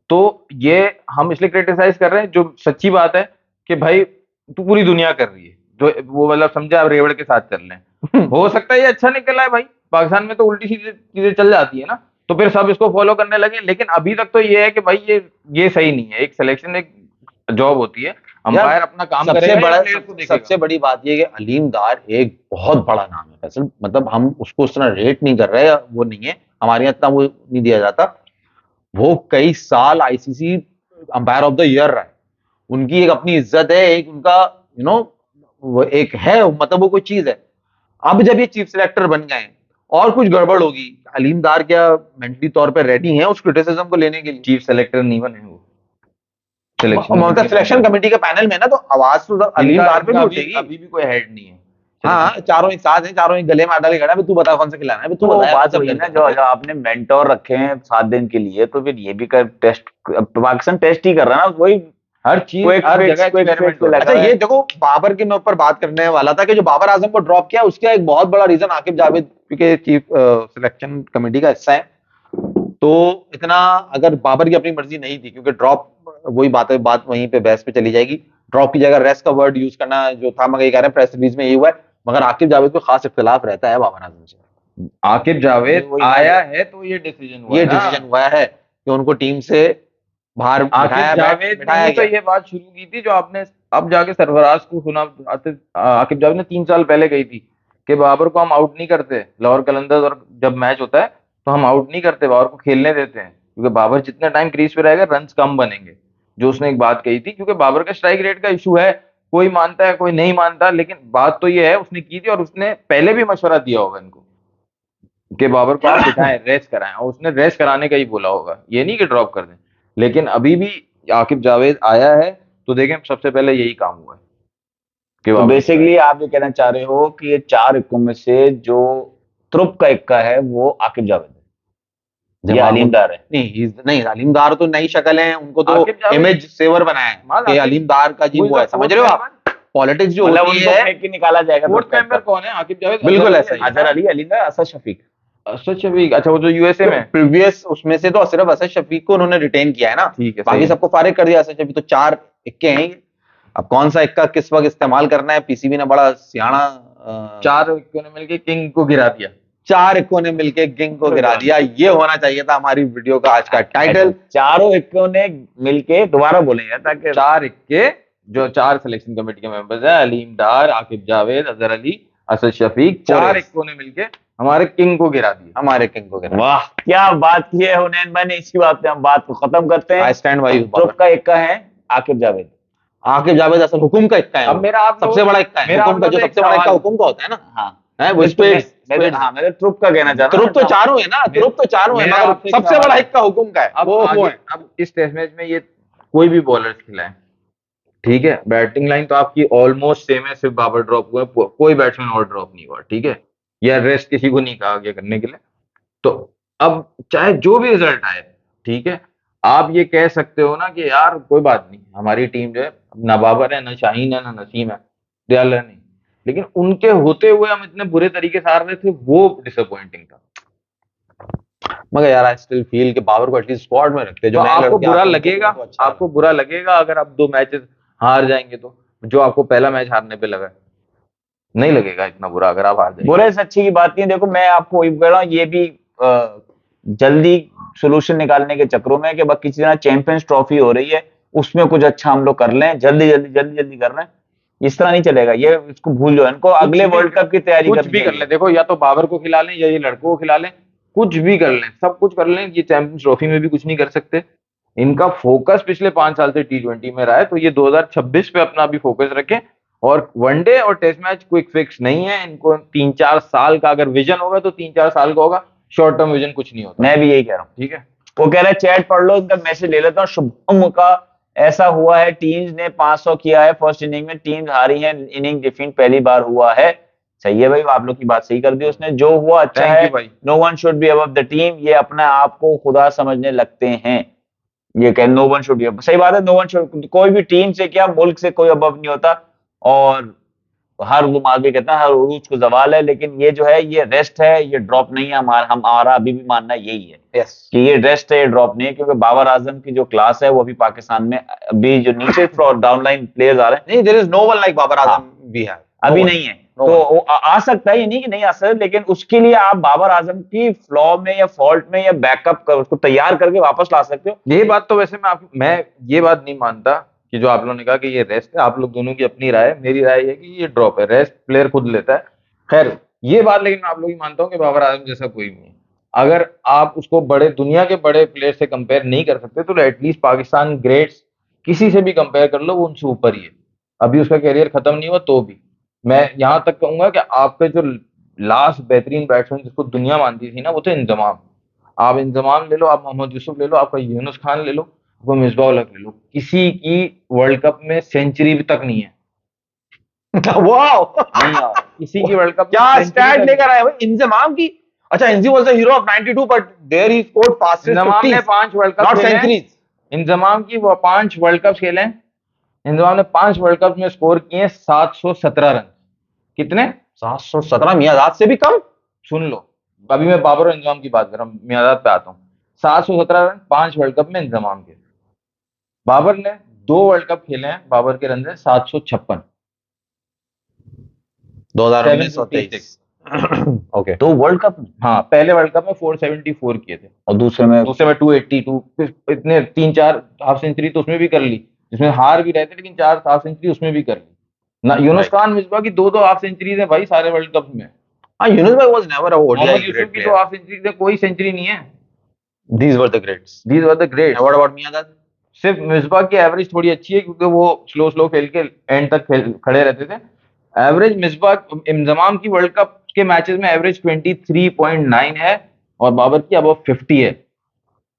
तो ये हम इसलिए क्रिटिसाइज कर रहे हैं, जो सच्ची बात है कि भाई तू पूरी दुनिया कर रही है, जो वो मतलब समझा, आप रेवड़ के साथ कर लें। हो सकता है ये अच्छा निकला है भाई, पाकिस्तान में तो उल्टी सीधी चीजें चल जाती है ना, तो फिर सब इसको फॉलो करने लगे। लेकिन अभी तक तो ये है कि भाई ये सही नहीं है। एक सिलेक्शन एक जॉब होती है, अंपायर अपना काम सबसे करेगा, बड़ा या प्लेयर को देखेगा। सबसे बड़ी बात यह कि अलीम दार एक बहुत बड़ा नाम है फैसल, मतलब हम उसको उस तरह रेट नहीं कर रहे, वो नहीं है हमारे यहाँ इतना वो नहीं दिया जाता। वो कई साल ICC umpire of the year रहा है, उनकी एक अपनी इज्जत है, एक उनका वो एक है, मतलब वो कोई चीज है। अब जब ये चीफ सिलेक्टर बन गए हैं और कुछ गड़बड़ होगी, अलीम दार क्या मेंटली तौर पर रेडी है उस क्रिटिसिज्म को लेने के लिए? चीफ सेलेक्टर नहीं बने वो, मतलब सिलेक्शन कमेटी के पैनल में ना, तो आवाज तो अलीम डार पे भी उठेगी। अभी भी कोई हेड नहीं है। हाँ, चारों एक साथ हैं, चारों एक गले में हाथ डाल के खड़ा है, तू बता कौन सा खिलाना है, तू तो बता बात वही है ना, जो आपने मेंटोर रखे हैं 7 दिन के लिए, तो फिर ये भी कर टेस्ट, पाकिस्तान टेस्ट ही कर रहा है ना, वही हर चीज Quick हर fix, जगह quick एक्सपेरिमेंट fix पे लगा अच्छा, ये देखो बाबर के मैं ऊपर बात करने वाला था कि जो बाबर आजम को ड्रॉप किया उसका एक बहुत बड़ा रीजन आकिब जावेद, क्योंकि चीफ सिलेक्शन कमेटी का हिस्सा है, तो इतना अगर बाबर की अपनी मर्जी नहीं थी, क्योंकि ड्रॉप, वही बात वहीं पे बहस पे चली जाएगी, ड्रॉप की जगह रेस्ट का वर्ड यूज करना जो था, मगर ये कह रहे हैं प्रेस रिलीज में यही हुआ है, मगर आकिब जावेद को खास इख्तिलाफ रहता है बाबर आजम से। आकिब जावेद आया है तो ये डिसीजन हुआ ये है ना। डिसीजन हुआ है कि उनको टीम से बाहर आकिब जावेद ने ही तो ये बात शुरू की थी, जो आपने अब जाके सरफराज को सुना। आकिब जावेद ने 3 साल पहले कही थी कि बाबर को हम आउट नहीं करते, लाहौर कलंदर्स और जब मैच होता है तो हम आउट नहीं करते, बाबर को खेलने देते हैं, क्योंकि बाबर जितना टाइम क्रीज पे रहेगा रन्स कम बनेंगे, जो उसने एक बात कही थी। क्योंकि बाबर का स्ट्राइक रेट का इशू है, कोई मानता है कोई नहीं मानता, लेकिन बात तो ये है उसने की थी, और उसने पहले भी मशवरा दिया होगा इनको कि बाबर को आप दिखाएं, रेस्ट कराएं, और उसने रेस्ट कराने का ही बोला होगा, ये नहीं कि ड्रॉप कर दें। लेकिन अभी भी आकिब जावेद आया है तो देखें सबसे पहले यही काम हुआ है कि तो बाबर बेसिकली आप ये कहना चाह रहे हो कि ये 4 इक्कों में से जो त्रुप का इक्का है वो आकिब जावेद है या अलीम डार है? नहीं, अलीम डार तो नई शक्ल है, उनको तो आकिब जावेद- इमेज सेवर बनाया है कि आकिब- अलीम डार का जी वो है, समझ रहे हो आप? पॉलिटिक्स जो मतलब होती उनको है, फेंक के निकाला जाएगा फोर्थ त्रुप का मेंबर इक्का। कौन है? आकिब जावेद, बिल्कुल ऐसा ही। अजहर अली, अली डार, असद शफीक। असद शफीक, अच्छा वो जो यूएसए में। प्रीवियस उसमें से तो सिर्फ असद शफीक को उन्होंने रिटेन किया है ना, ठीक है, बाकी सही। सबको फारिग कर दिया। असद शफीक तो 4 इक्के हैं ये। अब कौन सा इक्का किस वक्त इस्तेमाल करना है, पीसीबी ने बड़ा सियाना 4 इक्कों ने मिलकर किंग को गिरा दिया। 4 इक्कों ने मिलके किंग को गिरा दिया, ये होना चाहिए था हमारी वीडियो का आज का टाइटल। चारों इक्कों ने मिलके, दोबारा बोलेंगे ताकि 4 इक्के, जो 4 सिलेक्शन कमेटी के मेंबर्स हैं, अलीम डार, आकिब जावेद, अजहर अली, असद शफीक, 4 इक्कों ने मिलके हमारे किंग को गिरा दिया। हमारे किंग को गिरा। वाह क्या बात की है हुनैन भाई ने, इसी बात पे हम बात को खत्म करते हैं। I stand by you. त्रुप का इक्का है आकिब जावेद। आकिब जावेद असल हुकुम का इक्का है, अब मेरा आप सबसे बड़ा इक्का है, मेरा हुकुम का आप जो लोगों से सबसे एक बड़ा इक्का सवाल- हुकुम का होता है ना, हाँ, है वो मैं त्रुप का कहना चाह रहा हूँ। ग्रुप तो चारों है ना, ग्रुप तो चारों है, मेरा मगर आपसे एक सबसे सवाल बड़ा है। इक्का हुकुम का है, अब वो आगे- है। अब इस टेस्ट मैच में ये कोई भी बॉलर खिलाए, ठीक है, बैटिंग लाइन तो आपकी ऑलमोस्ट सेम है, सिर्फ बाबर ड्रॉप हुआ है, कोई बैट्समैन और ड्रॉप नहीं हुआ, ठीक है, या रेस्ट किसी को नहीं कहा गया करने के लिए। तो अब चाहे जो भी रिजल्ट आए, ठीक है, आप ये कह सकते हो ना कि यार कोई बात नहीं, हमारी टीम जो है ना बाबर है, ना शाहीन है, ना नसीम है, दयाल नहीं, लेकिन उनके होते हुए हम इतने बुरे तरीके से हार रहे थे, वो डिसअपॉइंटिंग था। मगर यार आई स्टिल फील कि बाबर को एटलीस्ट स्क्वाड में रखते, तो जो नए आपको लड़के बुरा आते हैं, लगेगा, उनको अच्छा आपको बुरा लगेगा अगर आप 2 मैचेस हार जाएंगे, तो जो आपको पहला मैच हारने पे लगा है, नहीं लगेगा इतना बुरा अगर आप हार जाएंगे। बुरे से अच्छी की बात नहीं है। देखो मैं आपको वही कह रहा हूँ, ये भी जल्दी सोल्यूशन निकालने के चक्रों में कि बस किसी तरह चैंपियंस ट्रॉफी हो रही है, उसमें कुछ अच्छा हम लोग कर लें, जल्दी कर रहे हैं, इस तरह नहीं चलेगा। ये इसको भूल जाओ, इनको अगले वर्ल्ड कप की तैयारी कुछ करनी भी कर चाहिए। लें, देखो या तो बाबर को खिला लें या ये लड़कों को खिला लें, कुछ भी कर लें, सब कुछ कर लें, ये चैंपियंस ट्रॉफी में भी कुछ नहीं कर सकते। इनका फोकस पिछले 5 साल से T20 में रहा है, तो ये 2026 पे अपना भी फोकस रखें, और वनडे और टेस्ट मैच क्विक फिक्स नहीं है, इनको 3-4 साल का अगर विजन होगा तो 3-4 साल का होगा, शॉर्ट टर्म विजन कुछ नहीं होता। मैं भी यही कह रहा हूँ। ठीक है, वो कह रहे हैं चैट पढ़ लो, उनका मैसेज ले लेता हूँ। शुभम का ऐसा हुआ है, टीम्स ने 500 किया है फर्स्ट इनिंग में, टीम्स हारी है, इनिंग डिफीट पहली बार हुआ है। सही है भाई, आप लोग की बात सही कर दी उसने, जो हुआ अच्छा Thank है। you भाई। No one should be above the team, ये अपने आप को खुदा समझने लगते हैं, ये कह नो वन शुड बी, सही बात है, नो वन शुड, कोई भी टीम से क्या मुल्क से कोई अबव नहीं होता, और हर वो आगे कहता है हर उरूज को जवाल है, लेकिन ये जो है ये रेस्ट है, ये ड्रॉप नहीं है। हमारा अभी भी मानना यही है यस कि ये रेस्ट है, ये ड्रॉप नहीं है, क्योंकि बाबर आजम की जो क्लास है वो अभी पाकिस्तान में, अभी जो नीचे डाउनलाइन प्लेयर्स आ रहे हैं नहीं, there is no one like Babar Azam भी है, अभी नहीं है, तो वो आ सकता है, ये नहीं कि नहीं आ सकता, लेकिन उसके लिए आप बाबर आजम की फ्लॉ में या फॉल्ट में या बैकअप कर उसको तैयार करके वापस ला सकते हो। ये बात तो वैसे मैं ये बात नहीं मानता कि जो आप लोगों ने कहा कि ये रेस्ट है, आप लोग दोनों की अपनी राय है, मेरी राय है कि ये ड्रॉप है, रेस्ट प्लेयर खुद लेता है। खैर ये बात, लेकिन मैं आप लोग ही मानता हूँ कि बाबर आजम जैसा कोई नहीं है। अगर आप उसको बड़े दुनिया के बड़े प्लेयर से कंपेयर नहीं कर सकते, तो एटलीस्ट पाकिस्तान ग्रेट्स किसी से भी कंपेयर कर लो, वो उनसे ऊपर ही है। अभी उसका कैरियर खत्म नहीं हुआ, तो भी मैं यहाँ तक कहूंगा कि आपके जो लास्ट बेहतरीन बैट्समैन जिसको दुनिया मानती थी ना, वो तो इंजमाम। आप इंजमाम ले लो, आप मोहम्मद यूसुफ ले लो, आपका यूनुस खान ले लो, वो मिसबाह उल हक ले लो, किसी की वर्ल्ड कप में सेंचुरी तक नहीं है, वाओ नहीं यार, किसी की वर्ल्ड कप में क्या century स्टैट तक लेकर आए भाई इंजमाम की। अच्छा, Inzi was the hero of 92 but there he scored fastest Inzamam ने 50s 5 वर्ल्ड कप नॉट खेले हैं। सेंचुरीज। इंजमाम की वो 5 वर्ल्ड कप खेले हैं। इंजमाम ने 5 वर्ल्ड कप में स्कोर किए 717 रन। कितने? 717 मियादाद से भी कम। सुन लो, अभी मैं बाबर और इंजमाम की बात कर रहा हूँ, मियादाद पे आता हूँ। 717 रन 5 वर्ल्ड कप में इंजमाम के। बाबर ने 2 वर्ल्ड कप खेले हैं, बाबर के रन है 756। 2019 और 23 ओके। तो वर्ल्ड कप में हाँ, पहले वर्ल्ड कप में 474 किए थे, और दूसरे में दूसरे में 282, फिर इतने 3-4 हाफ सेंचुरी तो उसमें भी कर ली, जिसमें हार भी रहते, लेकिन 4 हाफ सेंचुरी उसमें भी कर ली ना। यूनुस खान मिसबाह की 2-2 हाफ सेंचुरीज है भाई सारे वर्ल्ड कप में। हाँ, यूनुस भाई was never a Mohammad ODI Yousuf great की 2 प्लेयर। हाफ सेंचुरीज है, कोई सेंचुरी नहीं है। These were the greats. These were the great. What about my dad? सिर्फ मिसबाह की एवरेज थोड़ी अच्छी है, क्योंकि वो स्लो स्लो खेल के एंड तक खड़े रहते थे। एवरेज मिसबाह इंजमाम की वर्ल्ड कप के मैचेस में एवरेज 23.9 है, और बाबर की अब 50 है।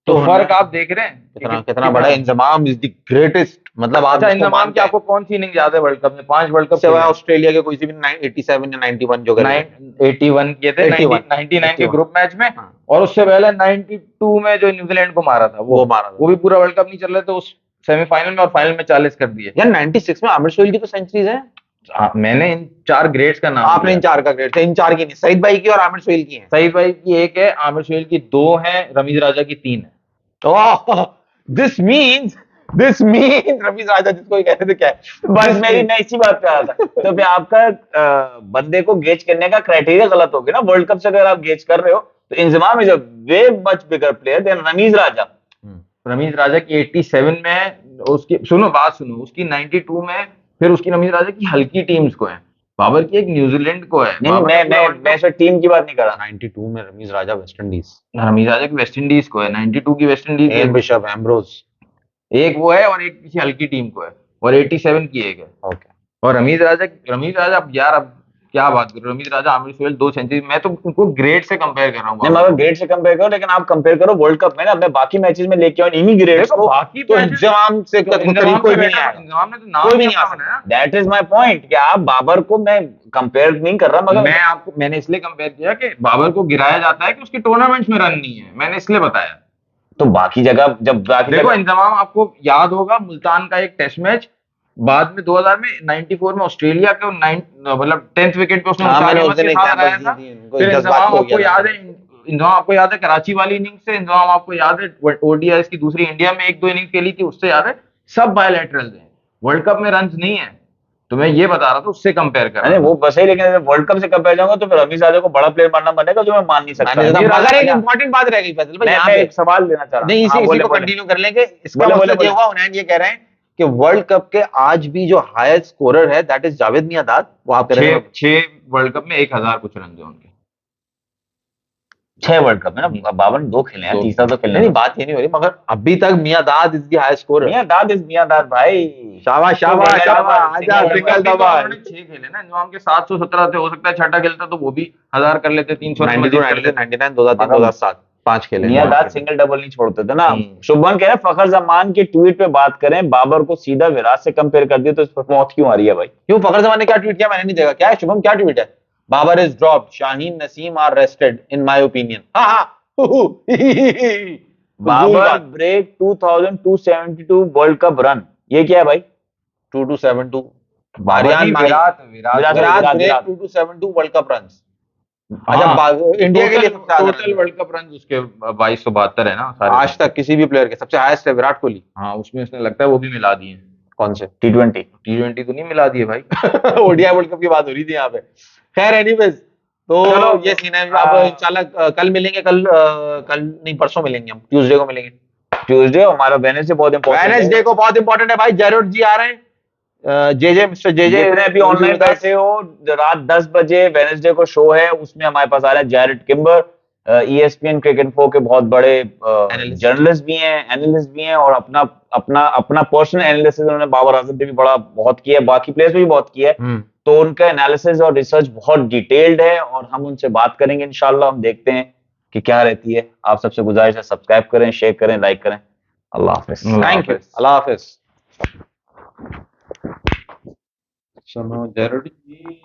तो तो फर्क आप देख रहे हैं कितना बड़ा है। इंजमाम इज द ग्रेटेस्ट, मतलब आप अच्छा, इसको इंजमाम मानते की आपको कौन सी इनिंग याद है वर्ल्ड कप में? 5 वर्ल्ड कप सिवाय ऑस्ट्रेलिया के कोई सी भी 87 या 91 जो करे 81 किए थे, 81, 99 के ग्रुप मैच में, हाँ। और उससे पहले 92 में जो न्यूजीलैंड को मारा था वो मारा था। वो भी पूरा वर्ल्ड कप नहीं चल रहे थे, उस सेमीफाइनल में और फाइनल में 40 कर दिए। यार 96 में आमिर सोहेल की तो सेंचुरीज है। हाँ, मैंने इन 4 ग्रेड्स का नाम आपने लिया। इन 4 का ग्रेट थे, इन 4 की नहीं, सईद भाई की और आमिर सोहेल की है। सईद भाई की 1 है, आमिर सोहेल की 2 है, रमीज राजा की 3 है। दिस मींस रमीज राजा जिसको ये कहते थे क्या है? बस मैं इसी बात पे आ रहा था। तो फिर आपका बंदे को गेज करने का क्राइटेरिया गलत हो गया ना। वर्ल्ड कप से अगर आप गेज कर रहे हो तो Inzamam is a way much bigger player than Rameez Raja. Rameez Raja की 87 में है, उसकी बात सुनो, उसकी 92 में, फिर उसकी रमीज राजा की हल्की टीम्स को है, बाबर की एक न्यूजीलैंड को है। नहीं, मैं सिर्फ टीम की बात नहीं कर रहा। 92 में रमीज राजा वेस्ट इंडीज, रमीज राजा की वेस्ट इंडीज को है, 92 की West Indies M Bishop, Ambrose, एक वो है, और एक किसी हल्की टीम को है, और 87 की एक है। ओके। और रमीज राजा अब यार, अब क्या बात करो, रमीज राजा, आमिर सोहेल 2 सेंचुरी, मैं तो उनको ग्रेड से कंपेयर कर रहा नहीं, हूँ। मैं ग्रेड से कंपेयर करो, लेकिन आप कंपेयर करो वर्ल्ड कप में ना। मैं बाकी मैचेस में लेके आऊं इन्हीं ग्रेड्स को, बाकी तो इंजमाम से करीब कोई भी नहीं आया। इंजमाम ने तो नाम कोई भी ही नहीं आ अपना सकता। बनाया। दैट इज माय पॉइंट कि आप बाबर को मैं कंपेयर नहीं कर रहा, मगर मैंने इसलिए कंपेयर किया कि बाबर को गिराया जाता है कि उसके टूर्नामेंट्स में रन नहीं है, मैंने इसलिए बताया। तो बाकी जगह जब बाकी देखो, जगह इंजमाम आपको याद होगा, मुल्तान का एक टेस्ट मैच, बाद में 2000 में 94 में ऑस्ट्रेलिया के मतलब 10th विकेट पे उसने हाँ, उशार मैंने अहमद उस दिन के साथ एग्जांपल लगाया दी था। थी, उनको फिर जज्बात इंजमाम हो आपको गया याद था। है, इंजमाम आपको याद है कराची वाली इनिंग से, इंजमाम आपको याद है ओडीआई की दूसरी इंडिया में 1-2 इनिंग खेली थी, उससे याद है, सब बायलैटरल है, वर्ल्ड कप में रन नहीं है। तो मैं ये बता रहा था, उससे कंपेयर कर रहा अरे था। वो बस है, लेकिन वर्ल्ड कप से कंपेयर जाऊंगा तो फिर रमीज राजा को बड़ा प्लेयर मानना बनेगा, जो मैं मान नहीं सकता। मगर एक इंपॉर्टेंट बात रह गई फैसल भाई, यहाँ मैं पे एक सवाल लेना चाह रहा नहीं, हूं। हाँ, इसी बोले, को बोले। कंटिन्यू कर लेंगे। इसका बोले, मतलब बोले, ये हुआ, उन्हें ये कह रहे हैं कि वर्ल्ड कप के आज भी जो हाईएस्ट स्कोरर है दैट इज जावेद मियादाद। वो आप कह रहे हैं 6 वर्ल्ड कप में 1000 कुछ रन थे उनके। 6 वर्ल्ड कप है ना, बाबर ने 2 खेले हैं, दो। तीसरा तो खेलने नहीं, बात ये नहीं हो रही, मगर अभी तक my dad is the highest scorer. My dad भाई। शाबाश शाबाश शाबाश, आजा सिंगल डबल। 6 खेले ना, इंजमाम के 717 थे, हो सकता है छठा खेलता तो वो भी 1000 कर लेते, 300 रन 92 मजीद कर लेते। 99 2003 2007 5 खेले। मियादाद सिंगल डबल नहीं छोड़ते थे ना। शुभमन कह रहे हैं फखर जमान के ट्वीट पे बात करें, बाबर को सीधा विराट से कंपेयर कर दिया तो इस पर मौत क्यों आ रही है भाई? क्यों, फखर जमान ने क्या ट्वीट किया? मैंने नहीं देखा। क्या है शुभम, क्या ट्वीट है? Babar is dropped, Shaheen Naseem are rested in my opinion. हाँ Babar break 2272 world cup run, ये क्या है भाई? 2272 Virat break 2272 world cup runs. अच्छा, इंडिया के लिए सबसे टोटल वर्ल्ड कप रन उसके 2272 है ना सारे। आज तक किसी भी प्लेयर के सबसे हाईएस्ट है विराट कोहली। हाँ, उसमें उसने लगता है वो भी मिला दिए। कौन से? T20 T20 तो नहीं मिला दिए भाई। ओडीआई वर्ल्ड कप की बात हो रही थी यहाँ पे। खैर एनीवेज, तो चलो, ये सीन है। अब इंशाल्लाह कल मिलेंगे, कल नहीं परसों मिलेंगे, हम ट्यूसडे को मिलेंगे। ट्यूसडे हमारा वेडनेसडे बहुत इंपॉर्टेंट है। वेडनेसडे को बहुत इंपॉर्टेंट है भाई। जैरोड जी आ रहे हैं, मिस्टर जेजे जितने भी ऑनलाइन बैठे हो, रात 10 बजे वेडनेसडे को शो है, उसमें हमारे पास आ रहे हैं Jared Kimber, ESPN cricket info के बहुत बड़े जर्नलिस्ट भी हैं, एनालिस्ट भी हैं, और अपना पर्सनल एनालिसिस उन्होंने बाबर आजम पे भी बहुत किया है, बाकी प्लेयर्स पे भी बहुत किया है। तो उनका एनालिसिस और रिसर्च बहुत डिटेल्ड है, और हम उनसे बात करेंगे इंशाल्लाह। हम देखते हैं कि क्या रहती है। आप सबसे गुजारिश है, सब्सक्राइब करें, शेयर करें, लाइक करें। अल्लाह हाफिज। अल्लाह थैंक यू, हाफिज। अल्लाह हाफिज। चलो जरूर जी।